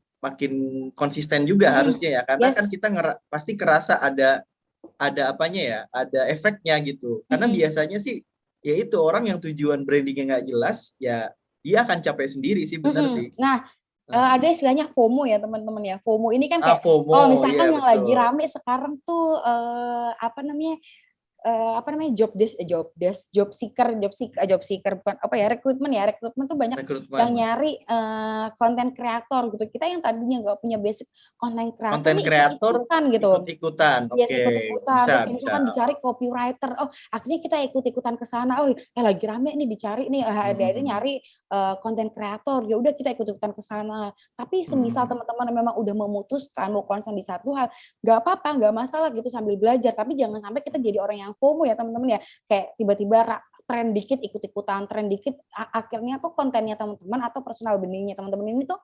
konsisten juga harusnya ya, karena kan kita pasti kerasa ada apanya ya, ada efeknya gitu. Karena biasanya sih ya itu orang yang tujuan brandingnya nggak jelas ya dia akan capek sendiri sih, benar sih. Nah, ada istilahnya FOMO ya teman-teman ya. FOMO ini kan kayak FOMO, misalkan iya, yang lagi rame sekarang tuh job seeker bukan rekrutmen tuh banyak yang nyari konten kreator gitu. Kita yang tadinya nggak punya basic konten kreator ikut-ikutan gitu. Ikut-ikutan. Yes, ikut-ikutan. Terus misalkan bisa. dicari copywriter, akhirnya kita ikut-ikutan ke sana. Lagi rame nih dicari nih HRD nyari konten kreator. Ya udah kita ikut-ikutan ke sana. Tapi semisal teman-teman memang udah memutuskan mau konsen di satu hal, nggak apa-apa, nggak masalah gitu sambil belajar. Tapi jangan sampai kita jadi orang yang FOMO ya teman-teman ya, kayak tiba-tiba tren dikit ikut-ikutan, tren dikit akhirnya tuh kontennya teman-teman atau personal brandingnya teman-teman ini tuh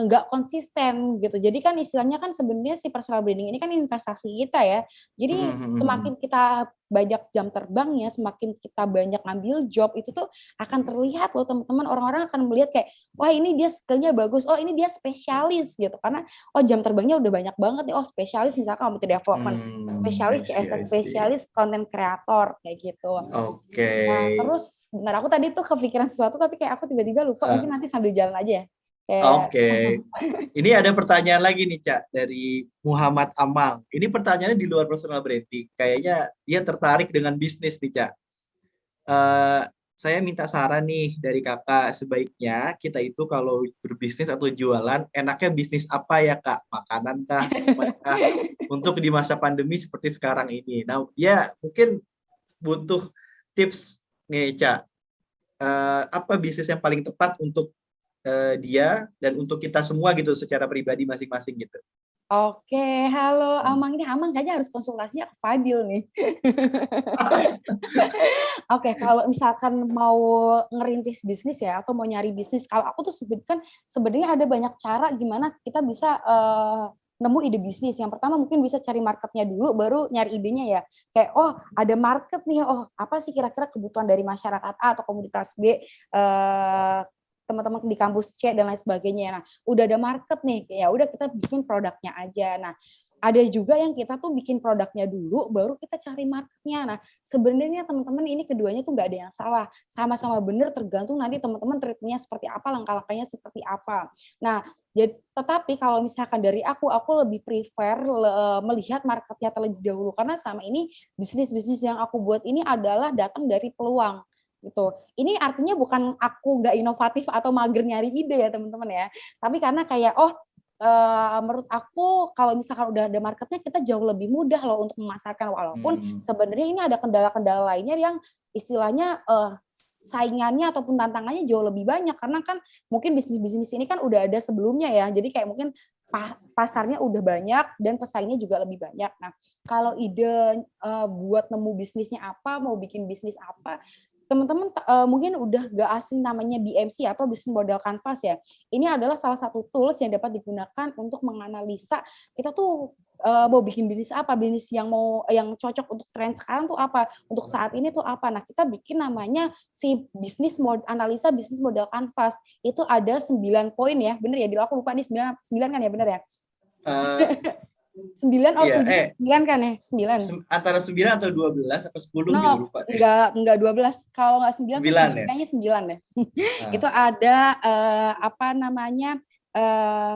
nggak konsisten gitu. Jadi kan istilahnya kan sebenarnya si personal branding ini kan investasi kita ya. Jadi semakin kita banyak jam terbangnya, semakin kita banyak ngambil job, itu tuh akan terlihat loh teman-teman. Orang-orang akan melihat kayak, wah ini dia skill-nya bagus, ini dia spesialis gitu. Karena jam terbangnya udah banyak banget nih, spesialis misalkan community development, spesialis spesialis konten kreator kayak gitu. Oke. Nah, terus benar aku tadi tuh kepikiran sesuatu tapi kayak aku tiba-tiba lupa, mungkin nanti sambil jalan aja ya. Oke. Ini ada pertanyaan lagi nih, Cak, dari Muhammad Amal. Ini pertanyaannya di luar personal branding. Kayaknya dia tertarik dengan bisnis nih, Cak. Saya minta saran nih dari kakak, sebaiknya kita itu kalau berbisnis atau jualan, enaknya bisnis apa ya kak? Makanan kah? Kah? Untuk di masa pandemi seperti sekarang ini. Nah, ya mungkin butuh tips nih, Cak. Apa bisnis yang paling tepat untuk dia dan untuk kita semua gitu secara pribadi masing-masing gitu. Oke, halo Amang. Ini Amang kayaknya harus konsultasinya ke Fadil nih. Oke, kalau misalkan mau ngerintis bisnis ya atau mau nyari bisnis, kalau aku tuh sebutkan sebenarnya ada banyak cara gimana kita bisa nemu ide bisnis. Yang pertama mungkin bisa cari marketnya dulu, baru nyari idenya ya. Kayak ada market nih, apa sih kira-kira kebutuhan dari masyarakat A atau komunitas B, teman-teman di kampus C dan lain sebagainya. Nah, udah ada market nih, ya udah kita bikin produknya aja. Nah, ada juga yang kita tuh bikin produknya dulu, baru kita cari marketnya. Nah, sebenarnya teman-teman ini keduanya tuh nggak ada yang salah, sama-sama benar, tergantung nanti teman-teman treatmentnya seperti apa, langkah-langkahnya seperti apa. Nah, tetapi kalau misalkan dari aku lebih prefer melihat marketnya terlebih dahulu, karena selama ini bisnis-bisnis yang aku buat ini adalah datang dari peluang. Gitu. Ini artinya bukan aku nggak inovatif atau mager nyari ide ya teman-teman ya, tapi karena kayak menurut aku kalau misalkan udah ada marketnya kita jauh lebih mudah loh untuk memasarkan, walaupun sebenarnya ini ada kendala-kendala lainnya yang istilahnya saingannya ataupun tantangannya jauh lebih banyak, karena kan mungkin bisnis-bisnis ini kan udah ada sebelumnya ya, jadi kayak mungkin pasarnya udah banyak dan pesaingnya juga lebih banyak. Nah, kalau ide buat nemu bisnisnya apa, mau bikin bisnis apa, teman-teman mungkin udah gak asing namanya BMC atau Business Model Canvas ya. Ini adalah salah satu tools yang dapat digunakan untuk menganalisa kita tuh mau bikin bisnis apa, bisnis yang cocok untuk tren sekarang tuh apa, untuk saat ini tuh apa. Nah, kita bikin namanya si analisa Business Model Canvas. Itu ada 9 poin ya, bener ya, aku lupa nih 9 kan ya, bener ya. Eh, 9 atau iya, 7? 9 kan ya? 9. Antara 9 atau 12 atau 10 gitu No, lupa deh. enggak 12. Kalau enggak 9 tuh 9 ya. kayaknya 9 deh. Nah, Itu ada apa namanya?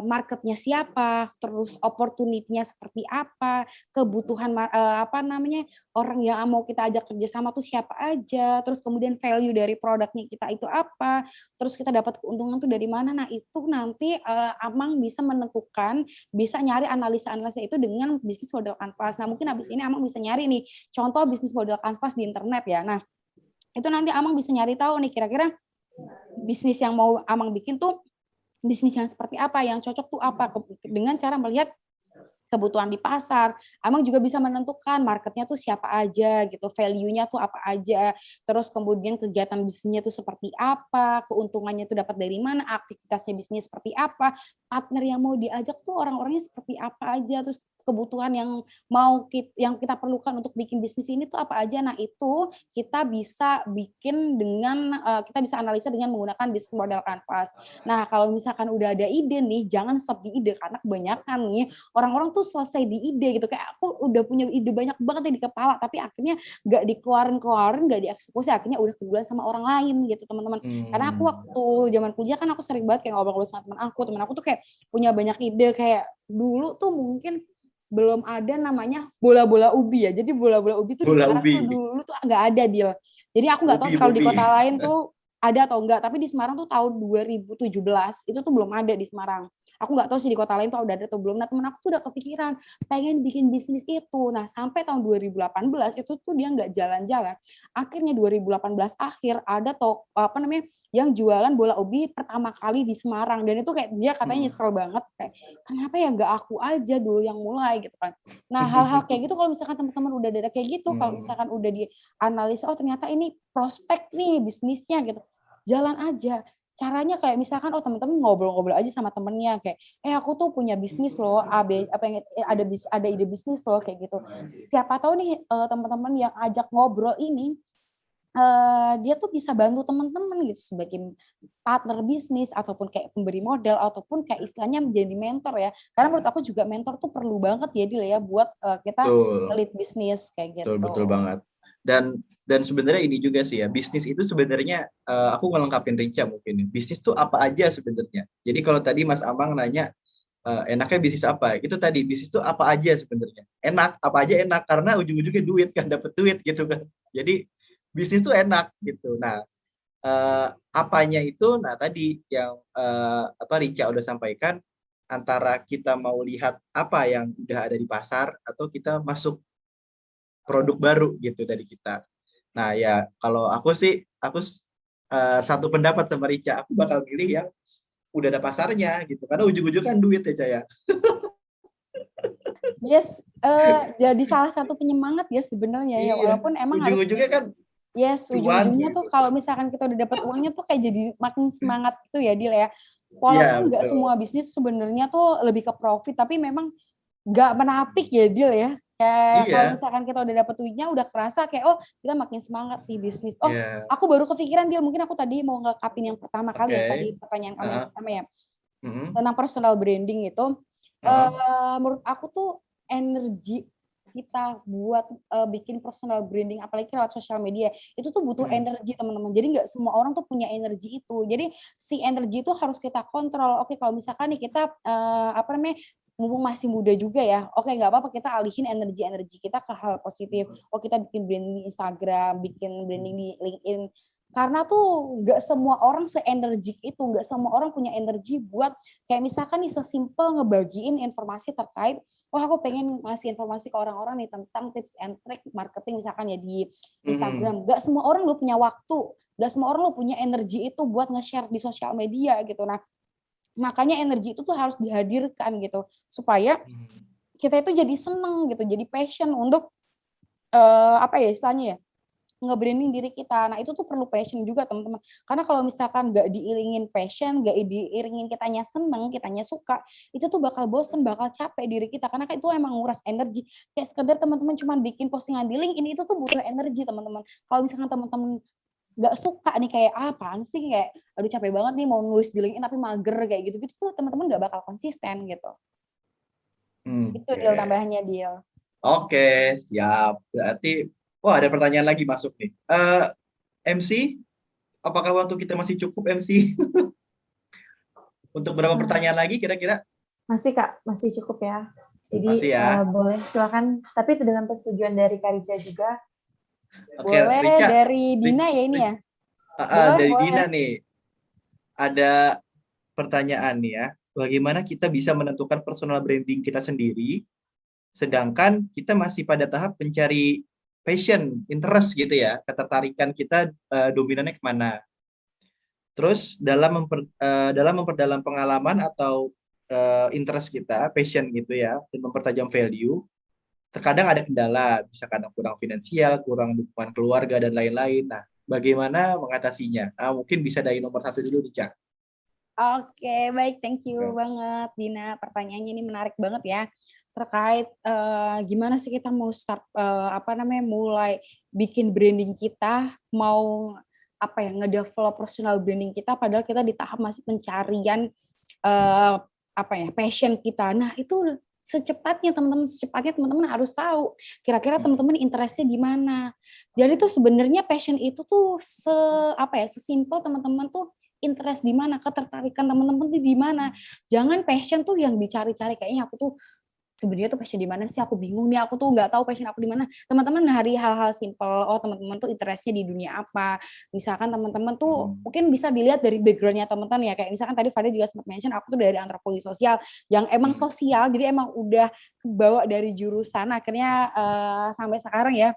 Marketnya siapa, terus opportunity-nya seperti apa, kebutuhan apa namanya orang yang mau kita ajak kerjasama tuh siapa aja, terus kemudian value dari produknya kita itu apa, terus kita dapat keuntungan tuh dari mana. Nah itu nanti Amang bisa menentukan, bisa nyari analisa-analisa itu dengan bisnis model kanvas. Nah mungkin habis ini Amang bisa nyari nih contoh bisnis model kanvas di internet ya. Nah itu nanti Amang bisa nyari tahu nih kira-kira bisnis yang mau Amang bikin tuh bisnis yang seperti apa, yang cocok tuh apa, dengan cara melihat kebutuhan di pasar. Amang juga bisa menentukan marketnya tuh siapa aja gitu, value-nya tuh apa aja, terus kemudian kegiatan bisnisnya tuh seperti apa, keuntungannya tuh dapat dari mana, aktivitasnya bisnis seperti apa, partner yang mau diajak tuh orang-orangnya seperti apa aja, terus kebutuhan yang yang kita perlukan untuk bikin bisnis ini tuh apa aja. Nah itu kita bisa bikin dengan kita bisa analisa dengan menggunakan bisnis model kanvas. Nah kalau misalkan udah ada ide nih, jangan stop di ide karena kebanyakan nih orang-orang tuh selesai di ide gitu, kayak aku udah punya ide banyak banget nih di kepala tapi akhirnya nggak dikeluarin, nggak dieksekusi, akhirnya udah keduluan sama orang lain gitu teman-teman. Karena aku waktu zaman kuliah kan aku sering banget kayak ngobrol sama teman aku tuh kayak punya banyak ide, kayak dulu tuh mungkin belum ada namanya bola-bola ubi ya. Jadi bola-bola ubi tuh di bola Semarang tuh ubi. dulu tuh nggak ada deal. Jadi aku nggak tahu sih kalau di kota lain tuh ada atau enggak, tapi di Semarang tuh tahun 2017 itu tuh belum ada di Semarang. Aku nggak tahu sih di kota lain tuh udah ada atau belum. Nah temen aku tuh udah kepikiran pengen bikin bisnis itu. Nah sampai tahun 2018 itu tuh dia nggak jalan-jalan. Akhirnya 2018 akhir ada apa namanya yang jualan bola ubi pertama kali di Semarang, dan itu kayak dia katanya nyesel banget kayak kenapa ya nggak aku aja dulu yang mulai gitu kan. Nah hal-hal kayak gitu kalau misalkan teman-teman udah ada kayak gitu, kalau misalkan udah dianalisa oh ternyata ini prospek nih bisnisnya gitu, jalan aja. Caranya kayak misalkan oh teman-teman ngobrol-ngobrol aja sama temennya kayak aku tuh punya bisnis loh, apa yang ada ide bisnis loh kayak gitu. Siapa tahu nih teman-teman yang ajak ngobrol ini dia tuh bisa bantu teman-teman gitu sebagai partner bisnis ataupun kayak pemberi modal ataupun kayak istilahnya menjadi mentor ya. Karena menurut aku juga mentor tuh perlu banget ya Dil ya buat kita lead bisnis kayak gitu. Betul banget. Dan sebenarnya ini juga sih ya, bisnis itu sebenarnya aku ngelengkapin Rica mungkin. Bisnis tuh apa aja sebenarnya. Jadi kalau tadi Mas Amang nanya enaknya bisnis apa? Itu tadi bisnis tuh apa aja sebenarnya. Enak, apa aja enak karena ujung-ujungnya duit kan, dapet duit gitu kan. Jadi bisnis tuh enak gitu. Nah, apanya itu? Nah, tadi yang apa Rica udah sampaikan, antara kita mau lihat apa yang udah ada di pasar atau kita masuk produk baru gitu dari kita. Nah, ya kalau aku sih satu pendapat sama Rica, aku bakal pilih yang udah ada pasarnya gitu. Karena ujung-ujung kan duit ya, Caya. Yes, jadi salah satu penyemangat ya sebenarnya ya, walaupun emang ujung-ujungnya kan ujung-ujungnya tuh kalau misalkan kita udah dapat uangnya tuh kayak jadi makin semangat gitu ya Dil ya. Walaupun nggak semua bisnis sebenarnya tuh lebih ke profit, tapi memang nggak menapik ya Dil ya. Kayak kalau misalkan kita udah dapet duitnya udah kerasa kayak oh kita makin semangat di bisnis. Oh aku baru kepikiran Dil, mungkin aku tadi mau ngelengkapin yang pertama kali ya tadi pertanyaan kamu yang pertama ya tentang personal branding itu. Menurut aku tuh energi kita buat bikin personal branding apalagi lewat sosial media itu tuh butuh energi teman-teman. Jadi nggak semua orang tuh punya energi itu. Jadi si energi itu harus kita kontrol. Oke kalau misalkan nih kita apa namanya mumpung masih muda juga ya, oke nggak apa-apa kita alihin energi kita ke hal positif. Oh kita bikin branding di Instagram, bikin branding di LinkedIn. Karena tuh nggak semua orang se-energik itu, nggak semua orang punya energi buat kayak misalkan nih sesimpel ngebagiin informasi terkait, wah aku pengen ngasih informasi ke orang-orang nih tentang tips and trick marketing misalkan ya di Instagram. Nggak semua orang lo punya waktu, nggak semua orang lo punya energi itu buat nge-share di sosial media gitu. Nah makanya energi itu tuh harus dihadirkan gitu supaya kita itu jadi seneng gitu, jadi passion untuk apa ya istilahnya ya nge-branding diri kita. Nah itu tuh perlu passion juga teman-teman. Karena kalau misalkan nggak diiringin passion, nggak diiringin kitanya seneng, kitanya suka, itu tuh bakal bosen, bakal capek diri kita. Karena itu emang nguras energi. Kayak sekedar teman-teman cuma bikin postingan di LinkedIn itu tuh butuh energi teman-teman. Kalau misalkan teman-teman nggak suka nih kayak apaan sih kayak aduh capek banget nih mau nulis di LinkedIn tapi mager kayak gitu-gitu tuh teman-teman nggak bakal konsisten gitu. Itu Oke. deal tambahannya deal. Oke, siap. Berarti, wah ada pertanyaan lagi masuk nih. MC, apakah waktu kita masih cukup MC? Untuk berapa pertanyaan lagi kira-kira? Masih Kak, masih cukup ya. Jadi Masih ya. boleh silakan. Tapi itu dengan persetujuan dari Kak Rica juga. Oke, Boleh Rica. dari Dina ya ini ya? Dari Boleh. Dina nih. Ada pertanyaan nih ya. Bagaimana kita bisa menentukan personal branding kita sendiri, sedangkan kita masih pada tahap mencari passion, interest gitu ya, ketertarikan kita dominannya kemana. Terus dalam memperdalam pengalaman atau interest kita, passion gitu ya, dan mempertajam value, terkadang ada kendala, bisa kadang kurang finansial, kurang dukungan keluarga, dan lain-lain. Nah, bagaimana mengatasinya? Mungkin bisa dari nomor 1 dulu nih, Cak. Oke, baik, thank you banget Dina. Pertanyaannya ini menarik banget ya. Terkait gimana sih kita mau start mulai bikin branding kita, mau ngedevelop personal branding kita padahal kita di tahap masih pencarian passion kita. Nah, itu secepatnya teman-teman harus tahu kira-kira teman-teman interestnya di mana. Jadi tuh sebenarnya passion itu tuh sesimpel teman-teman tuh interest di mana, ketertarikan teman-teman tuh di mana. Jangan passion tuh yang dicari-cari, kayaknya aku tuh sebenarnya tuh passion di mana sih, aku bingung nih, aku tuh nggak tahu passion aku di mana. Teman-teman dari hal-hal simple, teman-teman tuh interestnya di dunia apa. Misalkan teman-teman tuh mungkin bisa dilihat dari backgroundnya teman-teman ya, kayak misalkan tadi Fadil juga sempat mention aku tuh dari antropologi sosial yang emang sosial, jadi emang udah kebawa dari jurusan akhirnya sampai sekarang ya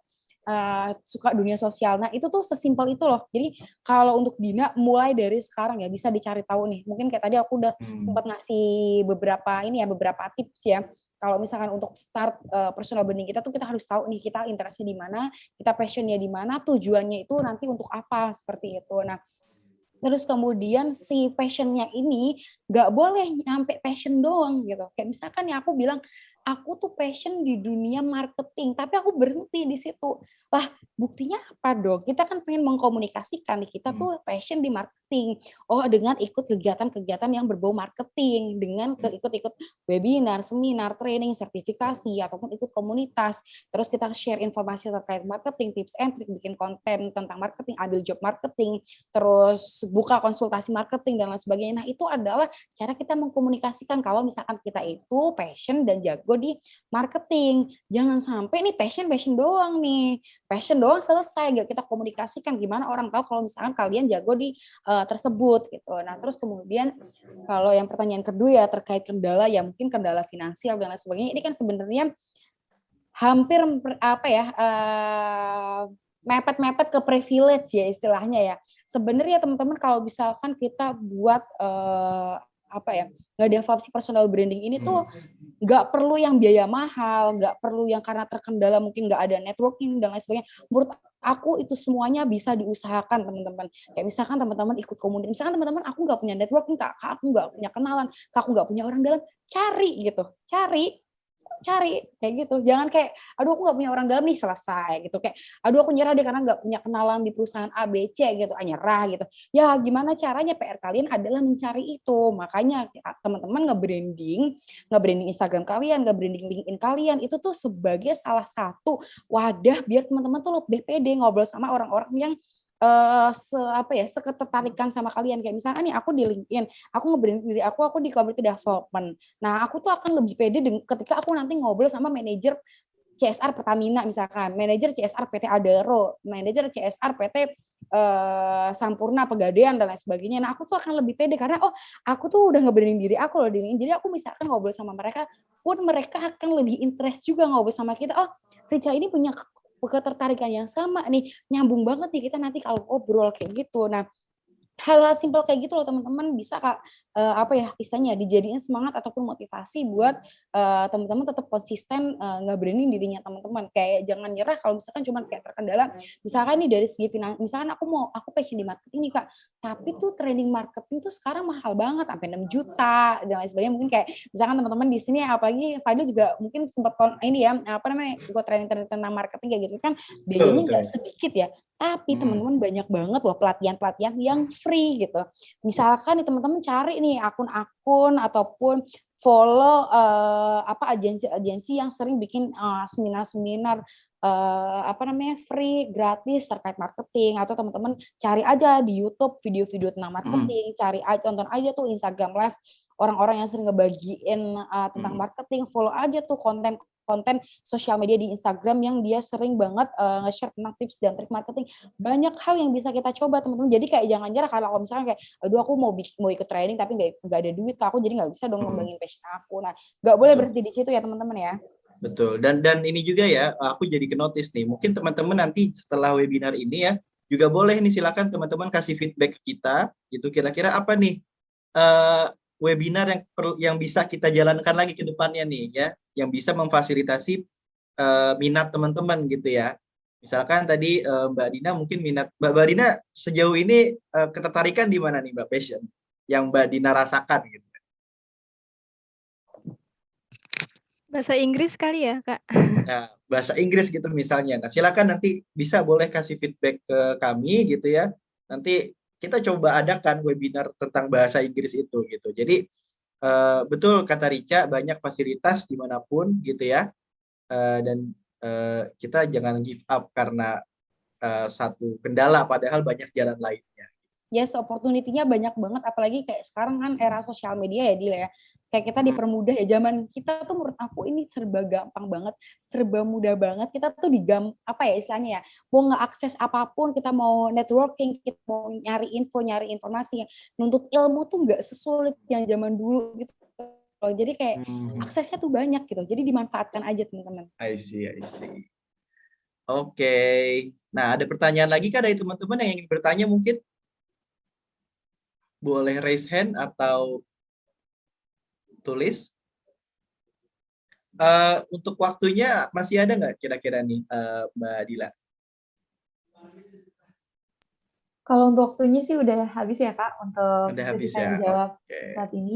suka dunia sosial. Nah, itu tuh sesimpel itu loh. Jadi kalau untuk Dina mulai dari sekarang ya bisa dicari tahu nih. Mungkin kayak tadi aku udah sempat ngasih beberapa tips ya. Kalau misalkan untuk start personal branding kita tuh kita harus tahu nih kita interestnya di mana, kita passionnya di mana, tujuannya itu nanti untuk apa, seperti itu. Nah, terus kemudian si passionnya ini nggak boleh nyampe passion doang gitu. Kayak misalkan ya aku bilang, aku tuh passion di dunia marketing, tapi aku berhenti di situ. Lah, buktinya apa dong? Kita kan pengen mengkomunikasikan nih, kita tuh passion di marketing. Oh, dengan ikut kegiatan-kegiatan yang berbau marketing, dengan ikut-ikut webinar, seminar, training, sertifikasi, ataupun ikut komunitas. Terus kita share informasi terkait marketing, tips and trick, bikin konten tentang marketing, ambil job marketing, terus buka konsultasi marketing, dan lain sebagainya. Nah, itu adalah cara kita mengkomunikasikan kalau misalkan kita itu passion dan jago di marketing. Jangan sampai nih passion doang nih. Passion doang selesai, gak kita komunikasikan. Gimana orang tahu kalau misalkan kalian jago di tersebut gitu. Nah, terus kemudian kalau yang pertanyaan kedua ya terkait kendala, ya mungkin kendala finansial dan lain sebagainya. Ini kan sebenarnya hampir mepet-mepet ke privilege ya istilahnya ya. Sebenarnya teman-teman kalau misalkan kita buat nge-develop si personal branding ini tuh nggak perlu yang biaya mahal, nggak perlu yang karena terkendala mungkin nggak ada networking dan lain sebagainya. Menurut aku itu semuanya bisa diusahakan teman-teman. Kayak misalkan teman-teman ikut komunitas, misalkan teman-teman aku nggak punya networking, kak aku nggak punya kenalan, kak aku nggak punya orang dalam, cari kayak gitu. Jangan kayak aduh aku nggak punya orang dalam nih, selesai gitu. Kayak aduh aku nyerah deh karena nggak punya kenalan di perusahaan ABC gitu, nyerah gitu. Ya gimana caranya, PR kalian adalah mencari itu. Makanya teman-teman nge-branding Instagram kalian, nge-branding LinkedIn kalian itu tuh sebagai salah satu wadah biar teman-teman tuh lebih pede ngobrol sama orang-orang yang seketertarikan sama kalian. Kayak misalkan nih aku di LinkedIn, aku nge-branding diri aku di community development. Nah, aku tuh akan lebih pede ketika aku nanti ngobrol sama manajer CSR Pertamina misalkan, manajer CSR PT Adaro, manajer CSR PT Sampurna Pegadaian dan lain sebagainya. Nah, aku tuh akan lebih pede karena aku tuh udah nge-branding diri aku loh di LinkedIn. Jadi aku misalkan ngobrol sama mereka, pun mereka akan lebih interest juga ngobrol sama kita. Oh, Rica ini punya ketertarikan yang sama nih, nyambung banget nih kita nanti kalau ngobrol kayak gitu. Nah, hal-hal simpel kayak gitu loh teman-teman bisa Kak istilahnya dijadiin semangat ataupun motivasi buat teman-teman tetap konsisten nge-branding dirinya teman-teman. Kayak jangan nyerah kalau misalkan cuma kayak terkendala. Misalkan nih dari segi misalkan aku passion di marketing nih Kak, tapi tuh training marketing tuh sekarang mahal banget sampai 6 juta dan lain sebagainya. Mungkin kayak misalkan teman-teman di sini apalagi Fadil juga mungkin sempat ikut training tentang marketing kayak gitu kan biayanya nggak sedikit ya. Tapi teman-teman banyak banget loh pelatihan-pelatihan yang free gitu. Misalkan nih teman-teman cari nih akun-akun ataupun follow agensi-agensi yang sering bikin seminar-seminar free gratis terkait marketing, atau teman-teman cari aja di YouTube video-video tentang marketing, tonton aja tuh Instagram Live orang-orang yang sering ngebagiin tentang marketing, follow aja tuh konten sosial media di Instagram yang dia sering banget nge-share tentang tips dan trik marketing. Banyak hal yang bisa kita coba teman-teman. Jadi kayak jangan nyerah kalau misalnya kayak, aduh aku mau ikut training tapi nggak ada duit, aku jadi nggak bisa dong ngembangin passion aku. Nah, nggak boleh berhenti di situ ya teman-teman ya. Betul. Dan ini juga ya, aku jadi ke-notice nih. Mungkin teman-teman nanti setelah webinar ini ya, juga boleh nih silakan teman-teman kasih feedback ke kita. Gitu kira-kira apa nih webinar yang bisa kita jalankan lagi ke depannya nih ya, yang bisa memfasilitasi minat teman-teman gitu ya. Misalkan tadi Mbak Dina mungkin Mbak Dina sejauh ini ketertarikan di mana nih Mbak, passion yang Mbak Dina rasakan gitu. Bahasa Inggris kali ya, Kak? Nah, bahasa Inggris gitu misalnya. Nah, silakan nanti boleh kasih feedback ke kami gitu ya. Nanti kita coba adakan webinar tentang bahasa Inggris itu gitu. Jadi betul kata Rica, banyak fasilitas dimanapun gitu ya. Dan kita jangan give up karena satu kendala, padahal banyak jalan lainnya. Yes, opportunity-nya banyak banget, apalagi kayak sekarang kan era sosial media ya, Dila ya. Kayak kita dipermudah ya, zaman kita tuh menurut aku ini serba gampang banget, serba mudah banget. Kita tuh istilahnya ya, mau ngeakses apapun, kita mau networking, kita mau nyari info, nyari informasi, nuntut ilmu tuh nggak sesulit yang zaman dulu gitu. Jadi kayak aksesnya tuh banyak gitu, jadi dimanfaatkan aja teman-teman. I see. Oke. Nah, ada pertanyaan lagi kan dari teman-teman yang ingin bertanya mungkin? Boleh raise hand atau tulis. Untuk waktunya masih ada nggak kira-kira nih Mbak Dila? Kalau untuk waktunya sih udah habis ya Kak untuk Udah habis sesi tanya ya. jawab Oke. saat ini.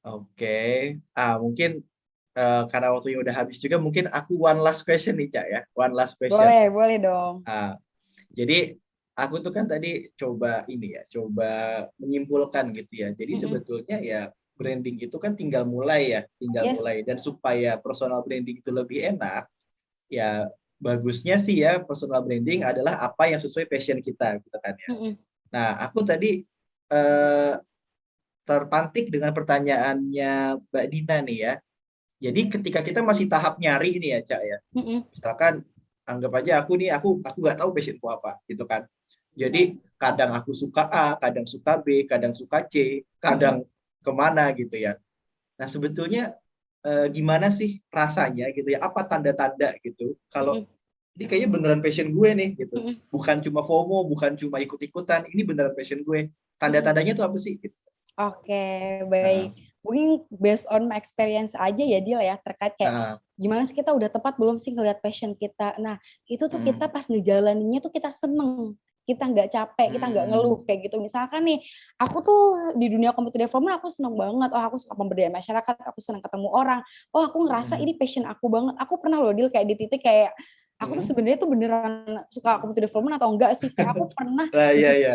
Oke. Mungkin karena waktunya udah habis juga, mungkin aku one last question nih Cak ya. One last question. Boleh dong. Jadi aku tuh kan tadi coba menyimpulkan gitu ya. Jadi sebetulnya ya branding itu kan tinggal mulai ya, mulai. Dan supaya personal branding itu lebih enak, ya bagusnya sih ya personal branding adalah apa yang sesuai passion kita gitu kan ya. Nah, aku tadi terpantik dengan pertanyaannya Mbak Dina nih ya. Jadi ketika kita masih tahap nyari ini ya Cak ya. Misalkan anggap aja aku nggak tahu passionku apa gitu kan. Jadi kadang aku suka A, kadang suka B, kadang suka C, kadang kemana gitu ya. Nah sebetulnya gimana sih rasanya gitu ya, apa tanda-tanda gitu kalau ini kayaknya beneran passion gue nih gitu. Bukan cuma FOMO, bukan cuma ikut-ikutan, ini beneran passion gue. Tanda-tandanya tuh apa sih? Gitu. Oke, baik. Mungkin based on my experience aja ya Dil ya, terkait kayak gimana sih kita udah tepat belum sih ngelihat passion kita. Nah, itu tuh kita pas ngejalaninnya tuh kita seneng, kita nggak capek, kita nggak ngeluh kayak gitu. Misalkan nih, aku tuh di dunia community development aku seneng banget. Oh, aku suka pemberdayaan masyarakat, aku seneng ketemu orang. Oh, aku ngerasa ini passion aku banget. Aku pernah loh Dil kayak di titik kayak aku tuh sebenarnya tuh beneran suka community development atau enggak sih? Kayak aku pernah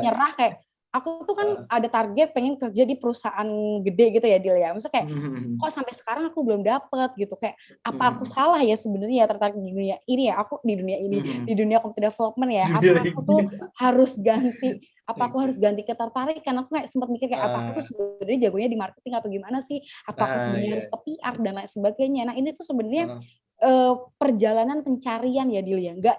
nyerah kayak aku tuh kan ada target pengen kerja di perusahaan gede gitu ya Dil ya. Maksudnya kayak kok sampai sekarang aku belum dapet gitu, kayak apa aku salah ya sebenarnya tertarik di dunia ini ya, aku di dunia ini di dunia community development ya, apa aku tuh harus ganti, apa aku harus ganti ketertarikan. Aku kayak sempat mikir kayak apa aku tuh sebenarnya jagonya di marketing atau gimana sih, apa aku sebenarnya harus ke PR dan lain sebagainya. Nah ini tuh sebenarnya perjalanan pencarian ya Dil ya, nggak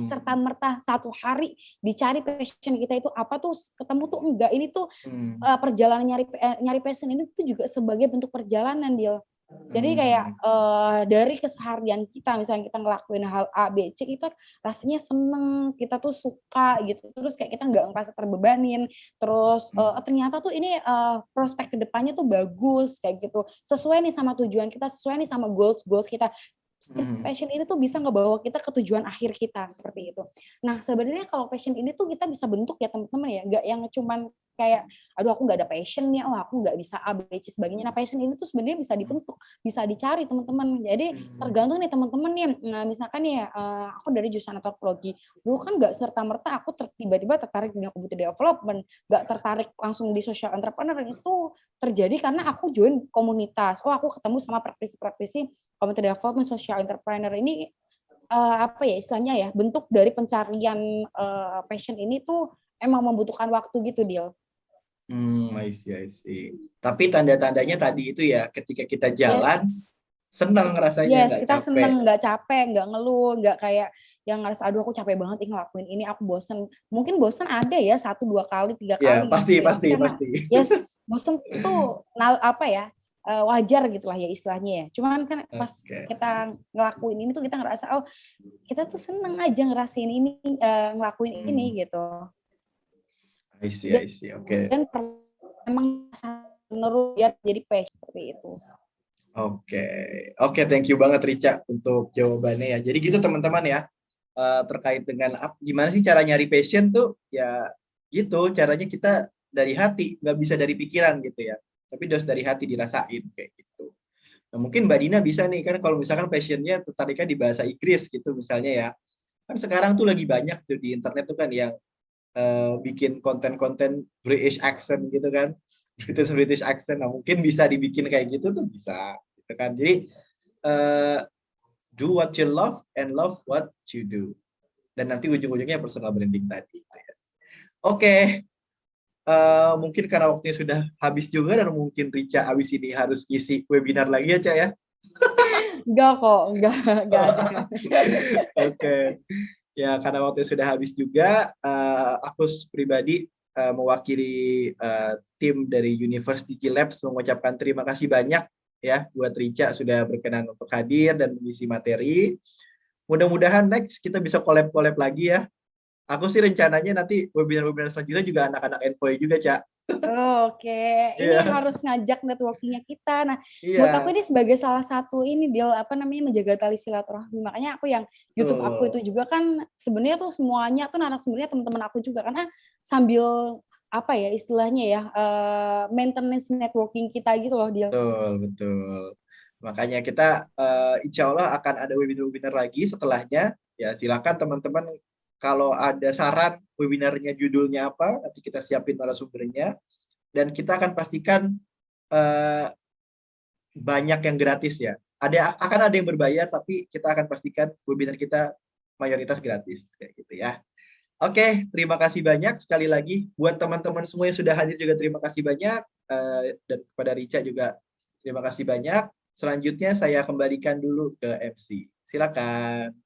serta-merta satu hari dicari passion kita itu apa tuh ketemu tuh enggak. Ini tuh perjalanan nyari passion ini tuh juga sebagai bentuk perjalanan Dil. Jadi kayak dari keseharian kita, misalnya kita ngelakuin hal A, B, C, kita rasanya seneng, kita tuh suka gitu, terus kayak kita nggak ngerasa terbebanin, terus ternyata tuh ini prospek kedepannya tuh bagus kayak gitu, sesuai nih sama tujuan kita, sesuai nih sama goals kita. Passion ini tuh bisa ngebawa kita ke tujuan akhir kita seperti itu. Nah sebenarnya kalau passion ini tuh kita bisa bentuk ya teman-teman ya, nggak yang cuman kayak aduh aku nggak ada passion nih, oh aku nggak bisa A, B, C sebagainya. Nah passion ini tuh sebenarnya bisa dibentuk, bisa dicari teman-teman. Jadi tergantung nih teman-teman nih, nah, misalkan ya aku dari jurusan antropologi, dulu kan nggak serta-merta aku tiba-tiba tertarik di computer development, nggak tertarik langsung di social entrepreneur. Itu terjadi karena aku join komunitas, oh aku ketemu sama praktisi-praktisi computer development, social entrepreneur ini apa ya istilahnya ya, bentuk dari pencarian passion ini tuh emang membutuhkan waktu gitu, Dil. I see. Tapi tanda-tandanya tadi itu ya, ketika kita jalan, senang rasanya, nggak kita capek. seneng, nggak capek, nggak ngeluh, nggak kayak yang ngerasa aduh aku capek banget ngelakuin ini, aku bosen. Mungkin bosen ada ya 1, 2 kali, 3 Ya, kali. pasti. Yes, bosen tuh apa ya, wajar gitulah ya istilahnya ya. Cuman kan pas kita ngelakuin ini tuh kita ngerasa oh kita tuh seneng aja ngerasain ini, ngelakuin ini gitu. I see. Oke. Dan memang menurut biar jadi passion seperti itu. Oke, thank you banget Rica untuk jawabannya ya. Jadi gitu teman-teman ya, terkait dengan gimana sih cara nyari passion tuh ya gitu, caranya kita dari hati, nggak bisa dari pikiran gitu ya, tapi harus dari hati dirasain kayak gitu. Nah mungkin Mbak Dina bisa nih kan kalau misalkan passionnya tertariknya di bahasa Inggris gitu misalnya ya, kan sekarang tuh lagi banyak tuh di internet tuh kan yang bikin konten-konten British accent gitu kan, British accent. Nah mungkin bisa dibikin kayak gitu tuh bisa gitu kan. Jadi do what you love and love what you do, dan nanti ujung-ujungnya personal branding tadi gitu ya. Oke. Mungkin karena waktunya sudah habis juga dan mungkin Rica abis ini harus ngisi webinar lagi ya Ca ya. Enggak kok, enggak ada. Oke. Ya, karena waktunya sudah habis juga, aku pribadi mewakili tim dari Universe Digi Labs mengucapkan terima kasih banyak ya buat Rica sudah berkenan untuk hadir dan mengisi materi. Mudah-mudahan next kita bisa collab-collab lagi ya. Aku sih rencananya nanti webinar-webinar selanjutnya juga anak-anak Envoy juga, Ca. Oke, ini harus ngajak networkingnya kita. Nah, buat aku ini sebagai salah satu ini deal apa namanya menjaga tali silaturahmi. Makanya aku yang YouTube aku itu juga kan sebenarnya tuh semuanya tuh narasumbernya teman-teman aku juga karena sambil apa ya istilahnya ya maintenance networking kita gitu loh dia. Betul. Makanya kita insya Allah akan ada webinar-webinar lagi setelahnya. Ya silakan teman-teman kalau ada saran webinarnya judulnya apa, nanti kita siapin narasumbernya. Dan kita akan pastikan banyak yang gratis ya. Akan ada yang berbayar, tapi kita akan pastikan webinar kita mayoritas gratis kayak gitu ya. Oke, terima kasih banyak sekali lagi buat teman-teman semua yang sudah hadir juga terima kasih banyak, dan kepada Rica juga terima kasih banyak. Selanjutnya saya kembalikan dulu ke MC. Silakan.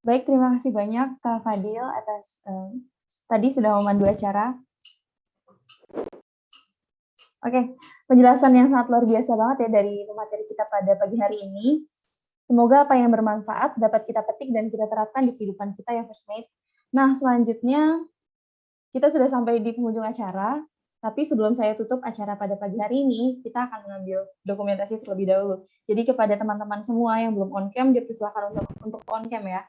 Baik, terima kasih banyak Kak Fadil atas tadi sudah memandu acara. Oke, penjelasan yang sangat luar biasa banget ya dari materi kita pada pagi hari ini. Semoga apa yang bermanfaat dapat kita petik dan kita terapkan di kehidupan kita ya First Mate. Nah, selanjutnya kita sudah sampai di penghujung acara, tapi sebelum saya tutup acara pada pagi hari ini, kita akan mengambil dokumentasi terlebih dahulu. Jadi kepada teman-teman semua yang belum on-cam, dipersilakan untuk on-cam ya.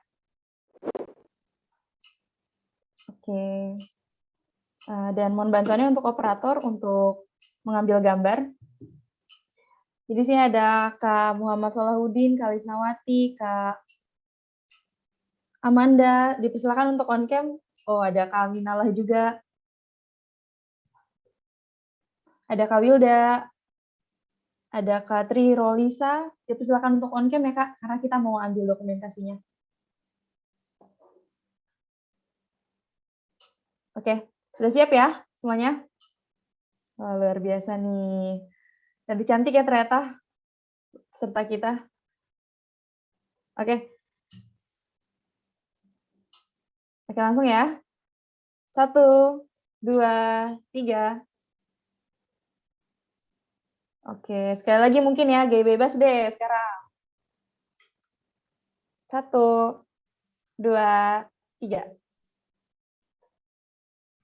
Oke. Dan mohon bantuannya untuk operator untuk mengambil gambar. Jadi di sini ada Kak Muhammad Salahuddin, Kak Lisnawati, Kak Amanda, dipersilakan untuk on cam. Oh, ada Kak Aminalah juga. Ada Kak Wilda. Ada Kak Tri Rolisa, dipersilakan untuk on cam ya Kak, karena kita mau ambil dokumentasinya. Oke, sudah siap ya semuanya? Wah, luar biasa nih. Cantik-cantik ya ternyata peserta kita. Oke. Oke, langsung ya. 1, 2, 3. Oke, sekali lagi mungkin ya, gaya bebas deh sekarang. 1, 2, 3.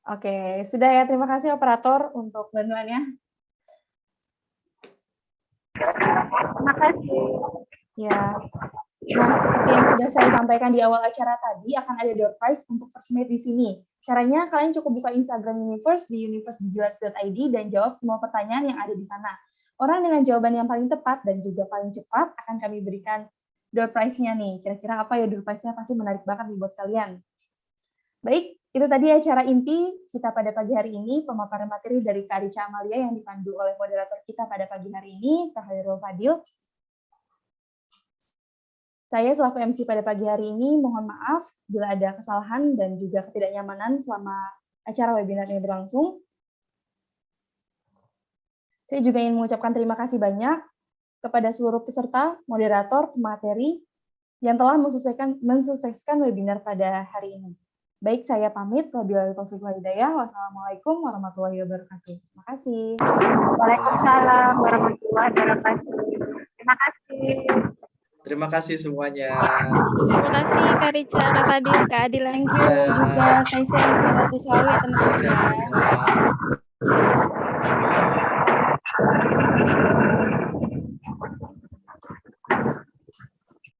Oke, sudah ya. Terima kasih operator untuk bantuannya. Terima kasih. Ya. Nah, seperti yang sudah saya sampaikan di awal acara tadi, akan ada door prize untuk first mate di sini. Caranya, kalian cukup buka Instagram Universe di universedigilax.id dan jawab semua pertanyaan yang ada di sana. Orang dengan jawaban yang paling tepat dan juga paling cepat akan kami berikan door prize-nya nih. Kira-kira apa ya door prize-nya? Pasti menarik banget nih buat kalian. Baik, itu tadi acara inti kita pada pagi hari ini, pemaparan materi dari Kak Rica Amalia yang dipandu oleh moderator kita pada pagi hari ini, Kak Hairul Fadil. Saya selaku MC pada pagi hari ini mohon maaf bila ada kesalahan dan juga ketidaknyamanan selama acara webinar ini berlangsung. Saya juga ingin mengucapkan terima kasih banyak kepada seluruh peserta, moderator, pemateri yang telah mensukseskan webinar pada hari ini. Baik, saya pamit. Wabillahi taufiq wal hidayah. Wassalamualaikum warahmatullahi wabarakatuh. Terima kasih. Waalaikumsalam warahmatullahi wabarakatuh. Terima kasih. Terima kasih semuanya. Terima kasih Kak Rica, Kak Fadil, Kak Adil. Thank you juga. Stay safe, sehat selalu ya teman-teman. Sehat semua.